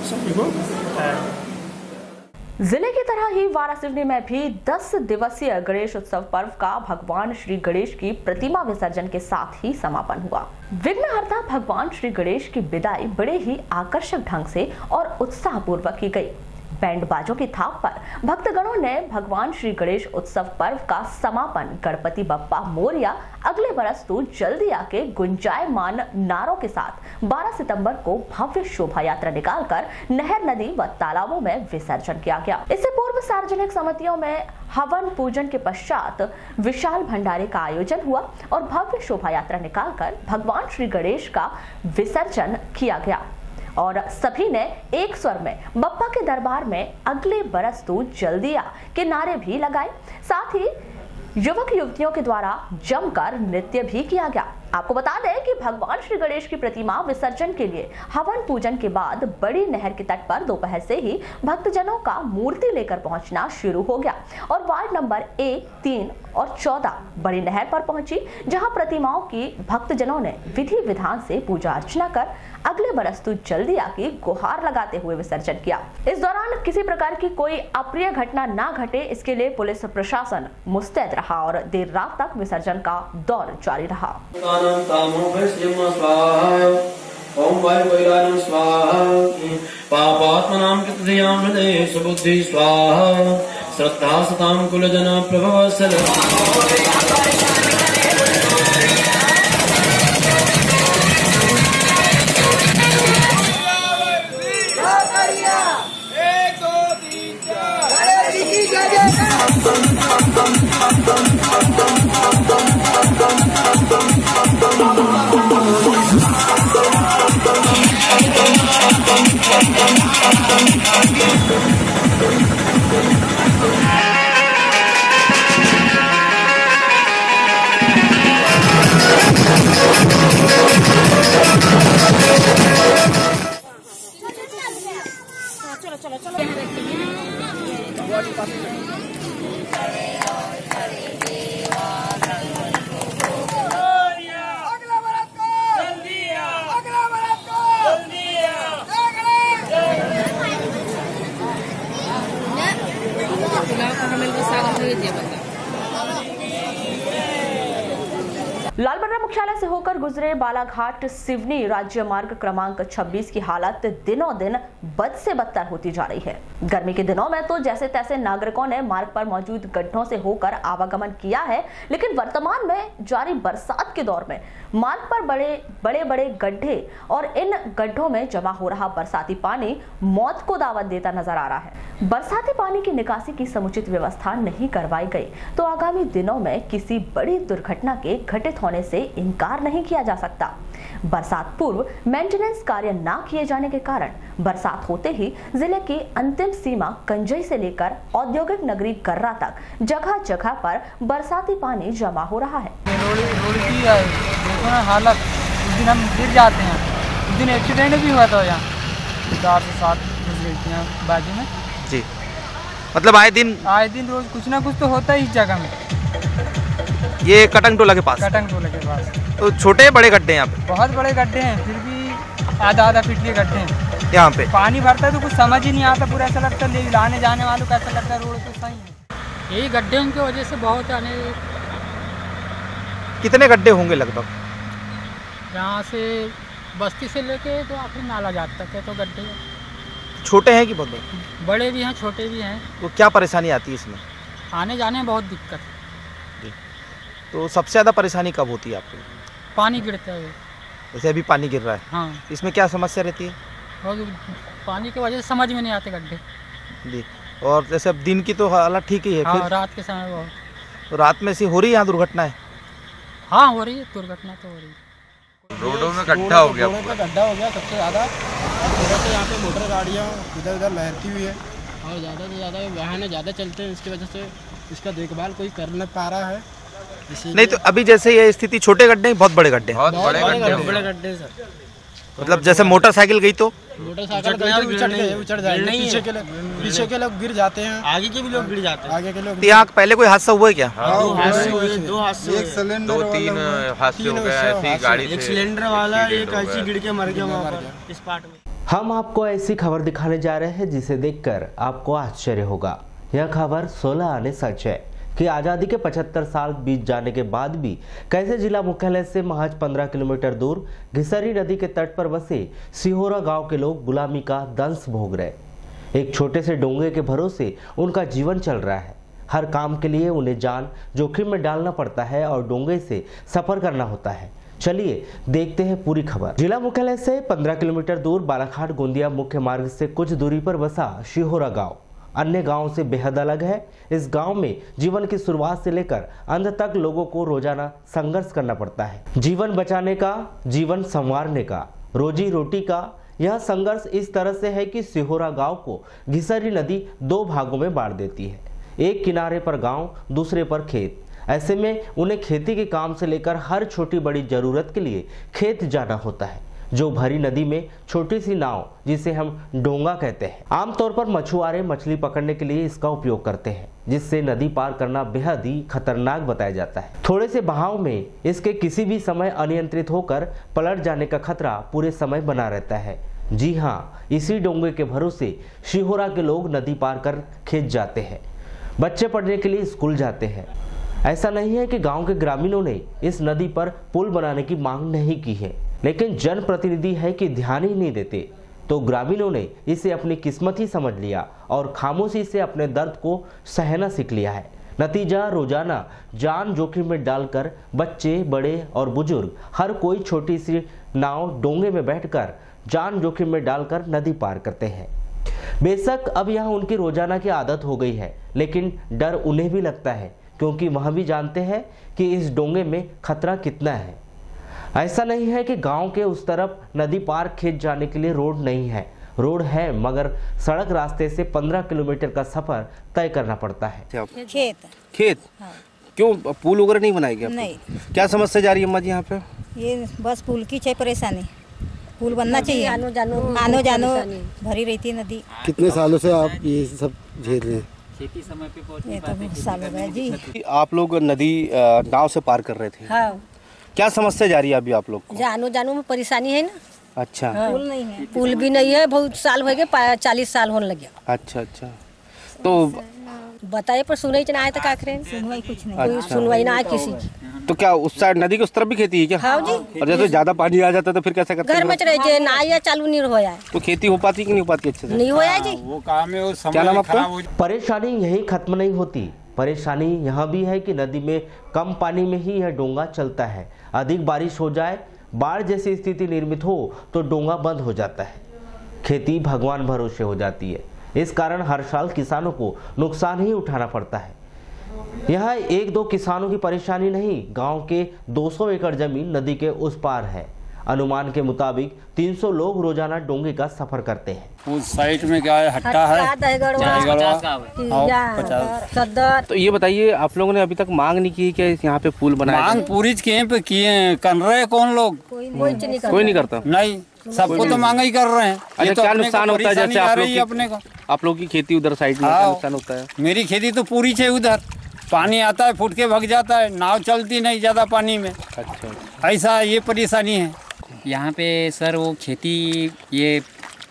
सभी को बताया गया। जिले की तरह ही वारासिवनी में भी 10 दिवसीय गणेश उत्सव पर्व का भगवान श्री गणेश की प्रतिमा विसर्जन के साथ ही समापन हुआ। विघ्नहर्ता भगवान श्री गणेश की विदाई बड़े ही आकर्षक ढंग से और उत्साहपूर्वक की गई। बैंड बाजों की थाप पर भक्तगणों ने भगवान श्री गणेश उत्सव पर्व का समापन गणपति बप्पा मोरिया अगले बरस तू जल्दी आके गुंजायमान नारों के साथ 12 सितंबर को भव्य शोभा यात्रा निकालकर नहर, नदी व तालाबों में विसर्जन किया गया। इससे पूर्व सार्वजनिक समितियों में हवन पूजन के पश्चात विशाल भंडारे का आयोजन हुआ और भव्य शोभा यात्रा निकालकर भगवान श्री गणेश का विसर्जन किया गया और सभी ने एक स्वर में बप्पा के दरबार में अगले बरस तू जल्दी आ के नारे भी लगाए। साथ ही युवक युवतियों के द्वारा जमकर नृत्य भी किया गया। आपको बता दें कि भगवान श्री गणेश की प्रतिमा विसर्जन के लिए हवन पूजन के बाद बड़ी नहर के तट पर दोपहर से ही भक्तजनों का मूर्ति लेकर पहुंचना शुरू हो गया और वार्ड नंबर 1, 3 और 14 बड़ी नहर पर पहुंची, जहां प्रतिमाओं की भक्तजनों ने विधि विधान से पूजा अर्चना कर अगले बरस तू जल्दी आके गुहार लगाते हुए विसर्जन किया। इस दौरान किसी प्रकार की कोई अप्रिय घटना ना घटे, इसके लिए पुलिस प्रशासन मुस्तैद रहा और देर रात तक विसर्जन का दौर जारी रहा। ओम वायुवैराणं स्वाहा पापात्मनां कृतधियां हृदये सुबुद्धि स्वाहा श्रद्धा सतां कुलजना प्रभवसल। लालबर्रा मुख्यालय से होकर गुजरे बालाघाट सिवनी राज्य मार्ग क्रमांक 26 की हालत दिनों दिन बद से बदतर होती जा रही है। गर्मी के दिनों में तो जैसे तैसे नागरिकों ने मार्ग पर मौजूद गड्ढों से होकर आवागमन किया है, लेकिन वर्तमान में जारी बरसात के दौर में मार्ग पर बड़े गड्ढे और इन गड्ढों में जमा हो रहा बरसाती पानी मौत को दावत देता नजर आ रहा है। बरसाती पानी की निकासी की समुचित व्यवस्था नहीं करवाई गई तो आगामी दिनों में किसी बड़ी दुर्घटना के घटित होने से इनकार नहीं किया जा सकता। बरसात पूर्व मेंटेनेंस कार्य न किए जाने के कारण बरसात होते ही जिले की अंतिम सीमा कंजई से लेकर औद्योगिक नगरी गर्रा तक जगह जगह पर बरसाती पानी जमा हो रहा है। रोड की देखो ना हालत, उस दिन हम गिर जाते हैं, उस दिन एक्सीडेंट भी हुआ था यहाँ 4 से 7 बाजू में जी। मतलब आए दिन रोज कुछ ना कुछ तो होता है इस जगह में। ये कटंग टोला के पास तो छोटे बड़े गड्ढे यहाँ पे बहुत बड़े गड्ढे हैं, फिर भी आधा फीट के गड्ढे हैं। यहाँ पे पानी भरता है तो कुछ समझ ही नहीं आता, पूरा ऐसा लगता है लाने जाने वालों को ऐसा लगता है रोड तो सही है। यही गड्ढे की वजह से बहुत आने। कितने गड्ढे होंगे लगभग? यहाँ से बस्ती से लेके तो आखिर नाला जात तक है तो गड्ढे छोटे हैं कि बहुत बड़े भी हैं, छोटे भी हैं। तो क्या परेशानी आती है इसमें? आने जाने में बहुत दिक्कत है। तो सबसे ज़्यादा परेशानी कब होती है आपको? पानी गिरता है, जैसे अभी पानी गिर रहा है। हाँ। इसमें क्या समस्या रहती है? और पानी की वजह से समझ में नहीं आते गड्ढे जी। और जैसे अब दिन की तो हालत ठीक ही है। हाँ, फिर रात के समय बहुत। तो रात में से हो रही है यहाँ दुर्घटनाएं? हाँ हो रही है, दुर्घटना तो हो रही है। रोडों में गड्ढा हो गया, गड्ढा हो गया सबसे ज़्यादा। वैसे यहाँ पे मोटर गाड़ियाँ इधर उधर लहरती हुई है और ज़्यादा से ज़्यादा वाहन ज़्यादा चलते हैं, इसकी वजह से इसका देखभाल कोई कर नहीं पा रहा है। नहीं तो अभी जैसे ये स्थिति छोटे गड्ढे बहुत बड़े गड्ढे बड़े गड्ढे सर। मतलब जैसे मोटरसाइकिल गई तो उचड़ जाएगी, पीछे के लोग गिर जाते हैं, आगे के भी लोग गिर जाते हैं। आगे के लोग यहाँ पहले कोई हादसा हुआ है क्या? 2 हादसे, एक सिलेंडर 2-3 हादसे हो गए ऐसी गाड़ी से। एक सिलेंडर वाला एक ऐसी गिर के मर गया वहाँ पर इस पार्ट में। हम आपको ऐसी खबर दिखाने जा रहे हैं जिसे देखकर आपको आश्चर्य होगा। यह खबर 16 आने सच है कि आज़ादी के 75 साल बीत जाने के बाद भी कैसे जिला मुख्यालय से महज 15 किलोमीटर दूर घिसरी नदी के तट पर बसे सिहोरा गांव के लोग गुलामी का दंश भोग रहे। एक छोटे से डोंगे के भरोसे उनका जीवन चल रहा है। हर काम के लिए उन्हें जान जोखिम में डालना पड़ता है और डोंगे से सफर करना होता है। चलिए देखते हैं पूरी खबर। जिला मुख्यालय से 15 किलोमीटर दूर बालाघाट गोंदिया मुख्य मार्ग से कुछ दूरी पर बसा सिहोरा गांव अन्य गांवों से बेहद अलग है। इस गांव में जीवन की शुरुआत से लेकर अंत तक लोगों को रोजाना संघर्ष करना पड़ता है। जीवन बचाने का, जीवन संवारने का, रोजी रोटी का यह संघर्ष इस तरह से है कि सिहोरा गांव को घिसरी नदी 2 भागों में बांट देती है। एक किनारे पर गांव, दूसरे पर खेत। ऐसे में उन्हें खेती के काम से लेकर हर छोटी बड़ी जरूरत के लिए खेत जाना होता है, जो भरी नदी में छोटी सी नाव जिसे हम डोंगा कहते हैं। आमतौर पर मछुआरे मछली पकड़ने के लिए इसका उपयोग करते हैं, जिससे नदी पार करना बेहद ही खतरनाक बताया जाता है। थोड़े से बहाव में इसके किसी भी समय अनियंत्रित होकर पलट जाने का खतरा पूरे समय बना रहता है। जी हाँ, इसी डोंगे के भरोसे सिहोरा के लोग नदी पार कर खेत जाते हैं, बच्चे पढ़ने के लिए स्कूल जाते हैं। ऐसा नहीं है कि गांव के ग्रामीणों ने इस नदी पर पुल बनाने की मांग नहीं की है, लेकिन जनप्रतिनिधि है कि ध्यान ही नहीं देते, तो ग्रामीणों ने इसे अपनी किस्मत ही समझ लिया और खामोशी से अपने दर्द को सहना सीख लिया है। नतीजा रोजाना जान जोखिम में डालकर बच्चे, बड़े और बुजुर्ग हर कोई छोटी सी नाव डोंगे में बैठकर जान जोखिम में डालकर नदी पार करते हैं। बेशक अब यह उनकी रोजाना की आदत हो गई है, लेकिन डर उन्हें भी लगता है, क्योंकि वह भी जानते हैं कि इस डोंगे में खतरा कितना है। ऐसा नहीं है कि गांव के उस तरफ नदी पार खेत जाने के लिए रोड नहीं है। रोड है, मगर सड़क रास्ते से 15 किलोमीटर का सफर तय करना पड़ता है। खेत हाँ। क्यों पुल वगैरह नहीं बनाए गए? नहीं। क्या समस्या जा रही है अम्मा जी यहाँ पे? ये बस पुल की चाहिए परेशानी, पुल बनना चाहिए। आनो जानो भरी रहती है नदी। कितने सालों से आप ये सब झेल रहे हैं? खेती समय पे पहुंचे ये तो बहुत साल हो गए जी। आप लोग नदी नाव से पार कर रहे थे? हाँ। क्या समस्या जा रही है अभी आप लोग को? जानो में परेशानी है ना। अच्छा। हाँ। पुल नहीं है, पुल भी नहीं है, बहुत साल हो गए, 40 साल होने लगे। अच्छा अच्छा। तो बताए पर सुनाई ना आए तो क्या करें, सुनवाई कुछ नहीं। अच्छा। सुनवाई ना आए किसी की। तो क्या उस साइड नदी के उस तरफ भी खेती है क्या? हाँ जी। और जैसे ज्यादा पानी आ जाता है तो फिर कैसे करते हैं? घर में रहे ना या चालू नहीं हो जाए तो खेती हो पाती कि नहीं हो पाती अच्छे से? नहीं हो जाए जी, वो काम है। क्या नाम आपका? परेशानी यही खत्म नहीं होती। परेशानी यहाँ भी है कि नदी में कम पानी में ही यह डोंगा चलता है। अधिक बारिश हो जाए, बाढ़ जैसी स्थिति निर्मित हो तो डोंगा बंद हो जाता है। खेती भगवान भरोसे हो जाती है। इस कारण हर साल किसानों को नुकसान ही उठाना पड़ता है। यह 1-2 किसानों की परेशानी नहीं, गांव के 200 एकड़ जमीन नदी के उस पार है। अनुमान के मुताबिक 300 लोग रोजाना डोंगे का सफर करते हैं। उस साइड में क्या है, हट्टा है, तो ये बताइए, आप लोगों ने अभी तक मांग नहीं की कि यहाँ पे पुल बनाया? मांग पूरी किए कर रहे कौन लोग? कोई नहीं करता। नहीं, सबको तो मांग ही कर रहे हैं। अच्छा, क्या नुकसान होता है? जैसे आप लोग की खेती उधर साइड में क्या नुकसान होता है? मेरी खेती तो पूरी है, उधर पानी आता है, फुट के भग जाता है, नाव चलती नहीं ज्यादा पानी में। अच्छा, ऐसा ये परेशानी है यहाँ पे सर। वो खेती ये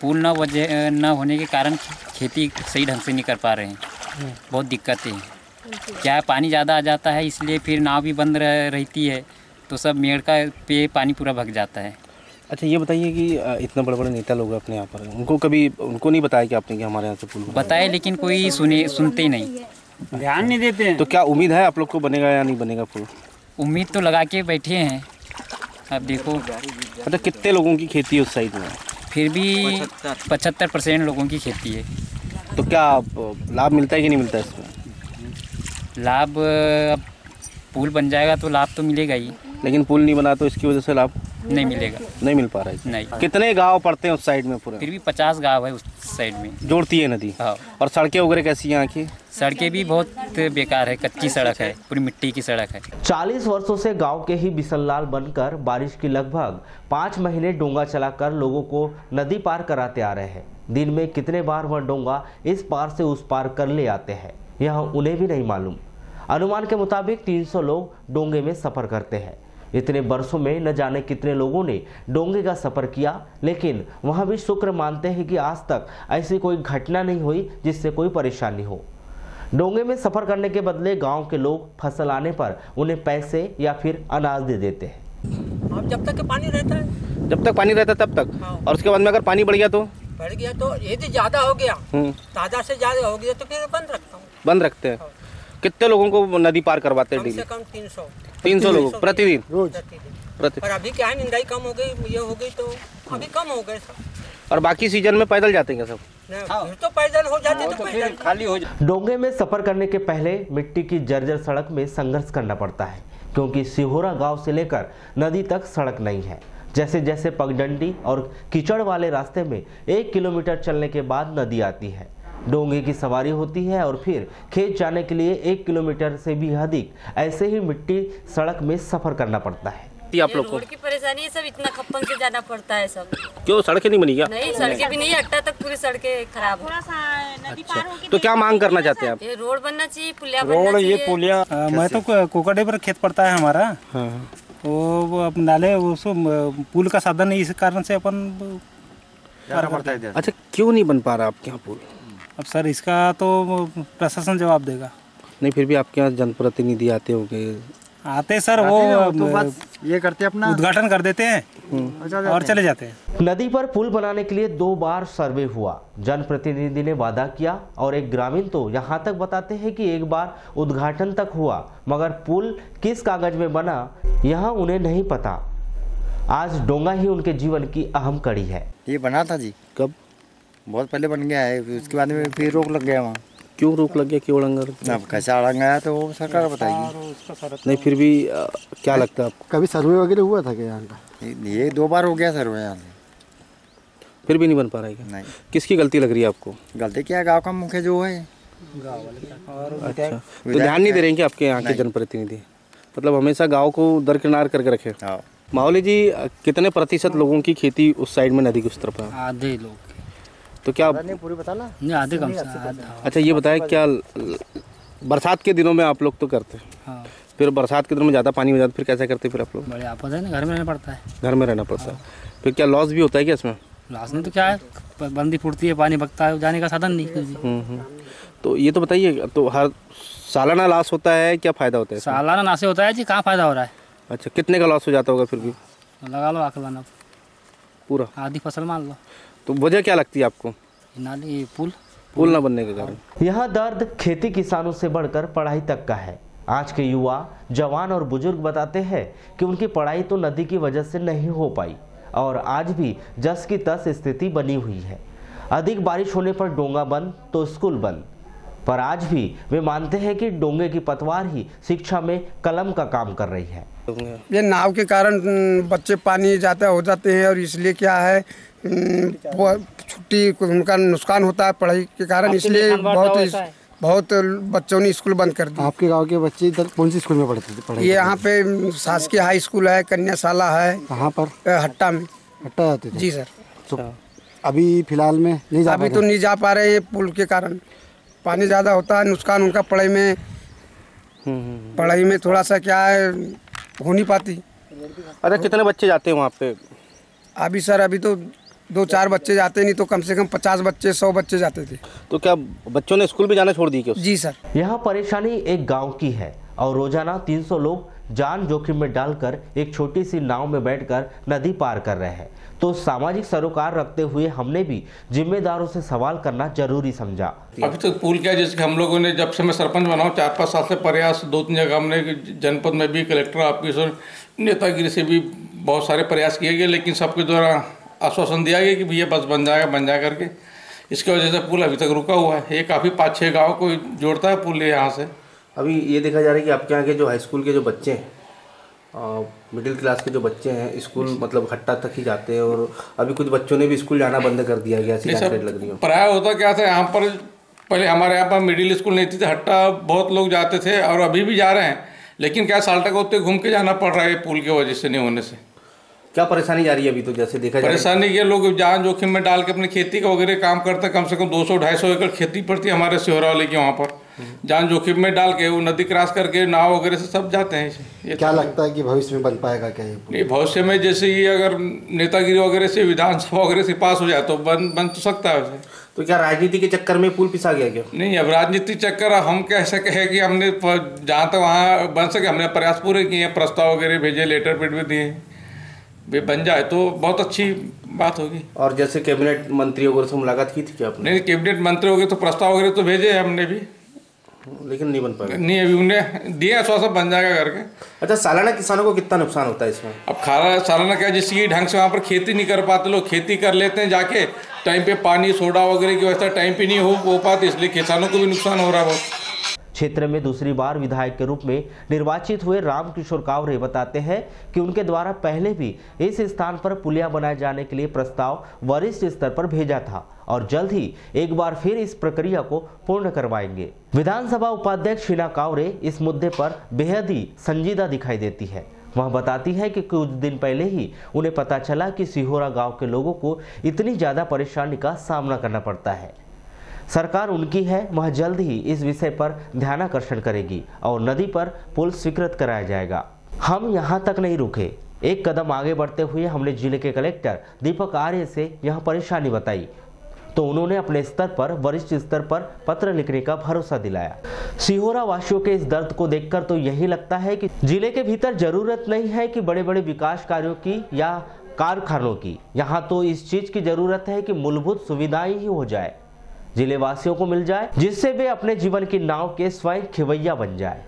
पुल न होने के कारण खेती सही ढंग से नहीं कर पा रहे हैं, बहुत दिक्कतें हैं। क्या है, पानी ज़्यादा आ जाता है, इसलिए फिर नाव भी बंद रहती है, तो सब मेड़ का पे पानी पूरा भग जाता है। अच्छा, ये बताइए कि इतने बड़े बड़े नेता लोग अपने यहाँ पर, उनको नहीं बताया कि आपने कि हमारे यहाँ से पुल बताया, लेकिन कोई सुनते ही नहीं, ध्यान नहीं देते हैं। तो क्या उम्मीद है आप लोग को बनेगा या नहीं बनेगा पुल? उम्मीद तो लगा के बैठे हैं, अब देखो। अच्छा, कितने लोगों की खेती है उस साइड में? फिर भी 75% लोगों की खेती है। तो क्या लाभ मिलता है कि नहीं मिलता है इसमें? लाभ, अब पुल बन जाएगा तो लाभ तो मिलेगा ही, लेकिन पुल नहीं बना तो इसकी वजह से लाभ नहीं मिलेगा। नहीं मिल पा रहा है। नहीं। कितने गांव पड़ते हैं उस साइड में पूरे? फिर भी 50 गांव है उस साइड में, जोड़ती है नदी। हाँ। और सड़कें वगैरह कैसी यहाँ की? सड़कें भी बहुत बेकार है, कच्ची सड़क है, पूरी मिट्टी की सड़क है। 40 वर्षों से गांव के ही बिसनलाल बनकर बारिश की लगभग 5 महीने डोंगा चलाकर लोगों को नदी पार कराते आ रहे हैं। दिन में कितने बार वह डोंगा इस पार से उस पार कर ले आते हैं, यह उन्हें भी नहीं मालूम। अनुमान के मुताबिक 300 लोग डोंगे में सफर करते हैं। इतने बरसों में न जाने कितने लोगों ने डोंगे का सफर किया, लेकिन वहां भी शुक्र मानते हैं कि आज तक ऐसी कोई घटना नहीं हुई जिससे कोई परेशानी हो। डोंगे में सफर करने के बदले गांव के लोग फसल आने पर उन्हें पैसे या फिर अनाज दे देते हैं। अब जब तक पानी रहता है, जब तक पानी रहता है तब तक। हाँ। और उसके बाद में अगर पानी बढ़ गया तो यदि ज्यादा हो गया, ताजा से ज्यादा हो गया तो फिर बंद रखता हूँ। बंद रखते हैं। कितने लोगों को नदी पार करवाते हैं? कम से कम 300 लोग प्रतिदिन? पर अभी क्या है, महंगाई कम हो गई, ये हो गई तो अभी कम हो गए सब। और बाकी सीजन में पैदल जाते हैं सब? फिर तो पैदल हो जाते तो फिर खाली हो जाते। डोंगे में सफर करने के पहले मिट्टी की जर्जर सड़क में संघर्ष करना पड़ता है, क्योंकि सिहोरा गांव से लेकर नदी तक सड़क नहीं है। जैसे जैसे पगडंडी और कीचड़ वाले रास्ते में 1 किलोमीटर चलने के बाद नदी आती है। डोंगे की सवारी होती है और फिर खेत जाने के लिए 1 किलोमीटर से भी अधिक ऐसे ही मिट्टी सड़क में सफर करना पड़ता है। आप लोग को रोड की परेशानी है, सब इतना खप्पन से जाना पड़ता है सब। क्यों, सड़कें नहीं बनी क्या? नहीं, सड़कें भी नहीं, अट्टा तक पूरी सड़कें खराब है। अच्छा, तो क्या मांग करना चाहते हैं आप? ये रोड बनना चाहिए, पुलिया बनना चाहिए। रोड, ये पुलिया मैं तो कोकड़े पर खेत पड़ता है हमारा। वो नाले उसको पुल का साधन नहीं, इस कारण से अपन पड़ता है। अच्छा, क्यों नहीं बन पा रहा आपके यहाँ पुल? अब सर इसका तो प्रशासन जवाब देगा। नहीं, फिर भी आपके यहाँ जनप्रतिनिधि आते होंगे? आते सर, वो तो बस ये करते अपना उद्घाटन कर देते हैं और चले जाते हैं। नदी पर पुल बनाने के लिए 2 बार सर्वे हुआ। जनप्रतिनिधि ने वादा किया और एक ग्रामीण तो यहाँ तक बताते हैं कि एक बार उद्घाटन तक हुआ, मगर पुल किस कागज में बना यहाँ उन्हें नहीं पता। आज डोंगा ही उनके जीवन की अहम कड़ी है। ये बना था जी, कब? बहुत पहले बन गया है, उसके बाद में फिर रोक लग गया वहाँ। क्यों रोक लग गया, क्यों अड़ंगा? अब कैसा अड़ंगा आया तो वो सरकार बताएगी। नहीं, फिर भी क्या लगता है आपको? कभी सर्वे वगैरह हुआ था क्या यहाँ का? ये 2 बार हो गया सर्वे यहाँ से, फिर भी नहीं बन पा रहा है क्या? नहीं। किसकी गलती लग रही है आपको? गलती क्या है, गाँव का मुखिया जो है। अच्छा, तो ध्यान नहीं दे रहे हैं कि आपके यहाँ के जनप्रतिनिधि? मतलब हमेशा गाँव को दरकिनार करके रखे। माहौली जी, कितने प्रतिशत लोगों की खेती उस साइड में नदी की उस तरफ है? आधे लोग। तो क्या पूरी बता ला? नहीं, आधे कम से आधा। अच्छा, ये बताएं, क्या बरसात के दिनों में आप लोग तो करते हैं? हाँ। फिर बरसात के दिनों में ज़्यादा पानी हो जाता है, फिर कैसा करते हैं फिर आप लोग? बड़े आपस है ना, घर में रहना पड़ता है। घर में रहना पड़ता है। फिर क्या लॉस भी होता है क्या इसमें? लॉस नहीं तो क्या है, बंदी फूटती है, पानी बगता है, जाने का साधन नहीं। तो ये तो बताइए, तो हर सालाना लॉस होता है, क्या फ़ायदा होता है? सालाना नासे होता है जी, कहाँ फ़ायदा हो रहा है? अच्छा, कितने का लॉस हो जाता होगा फिर भी? लगा लो आकलाना पूरा, आधी फसल मान लो। तो वजह क्या लगती है आपको? नाली पुल न बनने के कारण। यह दर्द खेती किसानों से बढ़कर पढ़ाई तक का है। आज के युवा, जवान और बुजुर्ग बताते हैं कि उनकी पढ़ाई तो नदी की वजह से नहीं हो पाई और आज भी जस की तस स्थिति बनी हुई है। अधिक बारिश होने पर डोंगा बंद तो स्कूल बंद, पर आज भी वे मानते हैं कि डोंगे की पतवार ही शिक्षा में कलम का काम कर रही है। ये नाव के कारण बच्चे पानी जाते हो जाते हैं और इसलिए क्या है, छुट्टी उनका नुकसान होता है पढ़ाई के कारण, इसलिए बहुत बच्चों ने स्कूल बंद कर दिया। आपके गांव के बच्चे इधर कौन सी स्कूल में पढ़ते थे? ये यहाँ पे शासकीय हाई स्कूल है, कन्याशाला है। कहाँ पर? हट्टा में। हट्टा जाते थे? जी सर। तो अभी फिलहाल में नहीं जा? अभी तो नहीं जा पा रहे हैं, पुल के कारण पानी ज़्यादा होता है, नुकसान उनका पढ़ाई में थोड़ा सा क्या है, हो नहीं पाती। अच्छा, कितने बच्चे जाते हैं वहाँ पे? अभी सर, अभी तो 2-4 बच्चे जाते, नहीं तो कम से कम 50 बच्चे 100 बच्चे जाते थे। तो क्या बच्चों ने स्कूल भी जाना छोड़ दी क्या? जी सर। यहाँ परेशानी एक गांव की है और रोजाना 300 लोग जान जोखिम में डालकर एक छोटी सी नाव में बैठकर नदी पार कर रहे हैं। तो सामाजिक सरोकार रखते हुए हमने भी जिम्मेदारों से सवाल करना जरूरी समझा। अभी तक पुल क्या, जैसे हम लोगों ने, जब से मैं सरपंच बना हूँ 4-5 साल से प्रयास 2-3 जगह हमने, जनपद में भी, कलेक्टर ऑफिस और नेतागिरी से भी बहुत सारे प्रयास किए गए, लेकिन सबके द्वारा आश्वासन दिया गया कि भैया बस बन जाएगा करके। इसकी वजह से पुल अभी तक रुका हुआ है। ये काफ़ी 5-6 गाँव को जोड़ता है पुल यहाँ से। अभी ये देखा जा रहा है कि आपके यहाँ के जो हाई स्कूल के जो बच्चे हैं, मिडिल क्लास के जो बच्चे हैं, स्कूल मतलब हट्टा तक ही जाते हैं और अभी कुछ बच्चों ने भी स्कूल जाना बंद कर दिया गया, ऐसी जानकारी लग रही है। प्राय होता क्या था यहाँ पर, पहले हमारे यहाँ पर मिडिल स्कूल नहीं थी, हट्टा बहुत लोग जाते थे और अभी भी जा रहे हैं, लेकिन क्या साल्टा को उतने घूम के जाना पड़ रहा है पुल की वजह से नहीं होने से। क्या परेशानी जा रही है अभी? तो जैसे देखा जाए, परेशानी ये लोग जान जोखिम में डाल के अपनी खेती का वगैरह काम करते हैं। कम से कम 200-250 एकड़ खेती पड़ती है हमारे सिहोरा वाले की वहाँ पर, जान जोखिम में डाल के वो नदी क्रॉस करके नाव वगैरह से सब जाते हैं। ये क्या लगता है कि भविष्य में बन पाएगा क्या ये? नहीं, भविष्य में जैसे ये अगर नेतागिरी वगैरह से विधानसभा वगैरह से पास हो जाए तो बन तो सकता है वैसे। तो क्या राजनीति के चक्कर में पुल पिसा गया क्या? नहीं, अब राजनीति चक्कर हम कैसे कहे कि हमने जहाँ तक वहाँ बन सके हमने प्रयास पूरे किए हैं, प्रस्ताव वगैरह भेजे, लेटर पेड भी दिए, वे बन जाए तो बहुत अच्छी बात होगी। और जैसे कैबिनेट मंत्री वगैरह से मुलाकात की थी क्या आपने? नहीं, कैबिनेट मंत्री वगैरह तो प्रस्ताव वगैरह तो भेजे हैं हमने भी, लेकिन नहीं बन पाया। नहीं, अभी उन्हें दिए आश्वासन बन जाएगा करके। अच्छा, सालाना किसानों को कितना नुकसान होता है इसमें? अब सालाना क्या, जिसकी ढंग से वहाँ पर खेती नहीं कर पाते लोग, खेती कर लेते हैं जाके, टाइम पे पानी सोडा वगैरह की व्यवस्था टाइम पे नहीं हो पाती, इसलिए किसानों को भी नुकसान हो रहा है बहुत। क्षेत्र में दूसरी बार विधायक के रूप में निर्वाचित हुए रामकिशोर कावरे बताते हैं कि उनके द्वारा पहले भी इस स्थान पर पुलिया बनाए जाने के लिए प्रस्ताव वरिष्ठ स्तर पर भेजा था और जल्द ही एक बार फिर इस प्रक्रिया को पूर्ण करवाएंगे। विधानसभा उपाध्यक्ष शीना कावरे इस मुद्दे पर बेहद ही संजीदा दिखाई देती है। वह बताती है कि कुछ दिन पहले ही उन्हें पता चला कि सिहोरा गांव के लोगों को इतनी ज्यादा परेशानी का सामना करना पड़ता है। सरकार उनकी है, वह जल्द ही इस विषय पर ध्यानाकर्षण करेगी और नदी पर पुल स्वीकृत कराया जाएगा। हम यहाँ तक नहीं रुके, एक कदम आगे बढ़ते हुए हमने जिले के कलेक्टर दीपक आर्य से यह परेशानी बताई तो उन्होंने अपने स्तर पर वरिष्ठ स्तर पर पत्र लिखने का भरोसा दिलाया। सिहोरा वासियों के इस दर्द को देखकर तो यही लगता है कि जिले के भीतर जरूरत नहीं है कि बड़े बड़े विकास कार्यों की या कारखानों की, यहाँ तो इस चीज की जरूरत है कि मूलभूत सुविधाएं ही हो जाए, जिले वासियों को मिल जाए, जिससे वे अपने जीवन की नाव के स्वयं खिवैया बन जाए।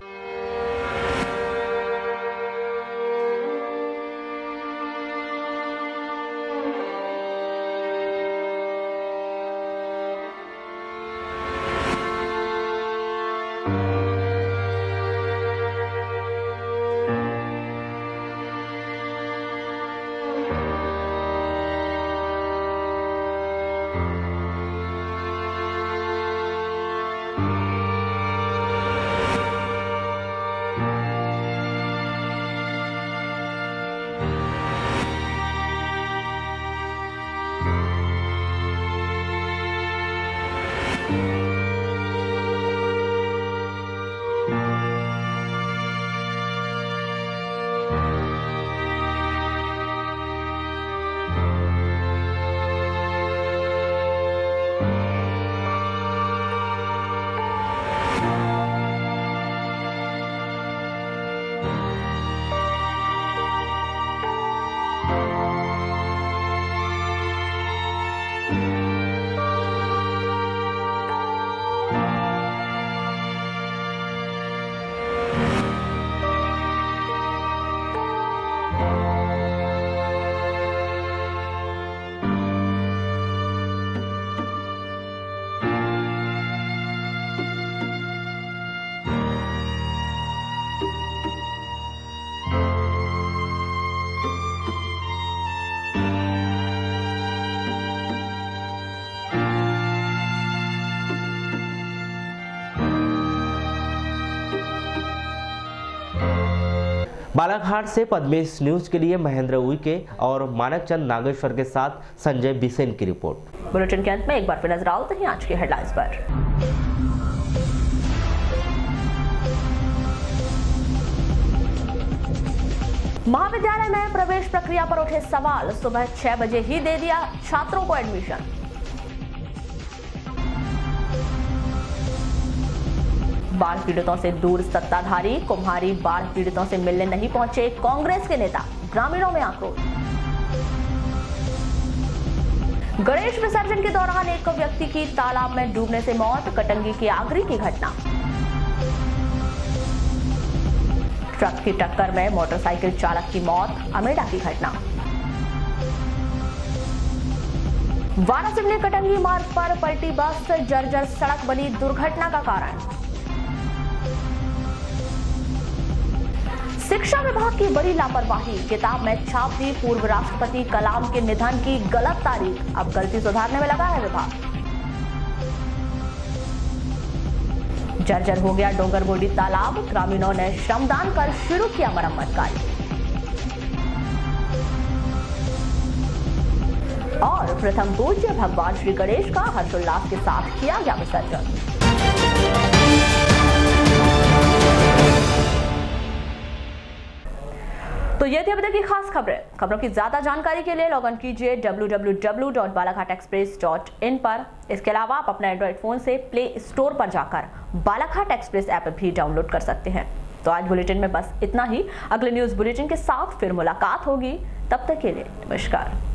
बालाघाट से पद्मेश न्यूज के लिए महेंद्र उइके और मानक चंद नागेश्वर के साथ संजय बिसेन की रिपोर्ट। बुलेटिन के अंत में एक बार फिर नजर डालते हैं आज की हेडलाइंस पर। महाविद्यालय में प्रवेश प्रक्रिया पर उठे सवाल, सुबह 6 बजे ही दे दिया छात्रों को एडमिशन। बाढ़ पीड़ितों से दूर सत्ताधारी, कुम्हारी बाढ़ पीड़ितों से मिलने नहीं पहुंचे कांग्रेस के नेता, ग्रामीणों में आक्रोश। गणेश विसर्जन के दौरान एक व्यक्ति की तालाब में डूबने से मौत, कटंगी की आगरी की घटना। ट्रक की टक्कर में मोटरसाइकिल चालक की मौत, अमेडा की घटना। वारासिवनी कटंगी मार्ग पर पलटी बस, जर्जर सड़क बनी दुर्घटना का कारण। शिक्षा विभाग की बड़ी लापरवाही, किताब में छाप दी पूर्व राष्ट्रपति कलाम के निधन की गलत तारीख, अब गलती सुधारने में लगा है विभाग। जर्जर हो गया डोंगरबोडी तालाब, ग्रामीणों ने श्रमदान कर शुरू किया मरम्मत कार्य। और प्रथम पूज्य भगवान श्री गणेश का हर्षोल्लास के साथ किया गया विसर्जन। तो ये थी अभी तक की खास खबरें। खबरों की ज्यादा जानकारी के लिए लॉग इन कीजिए www.balaghateexpress.in पर। इसके अलावा आप अपने एंड्रॉइड फोन से प्ले स्टोर पर जाकर बालाघाट एक्सप्रेस ऐप भी डाउनलोड कर सकते हैं। तो आज बुलेटिन में बस इतना ही। अगले न्यूज बुलेटिन के साथ फिर मुलाकात होगी, तब तक के लिए नमस्कार।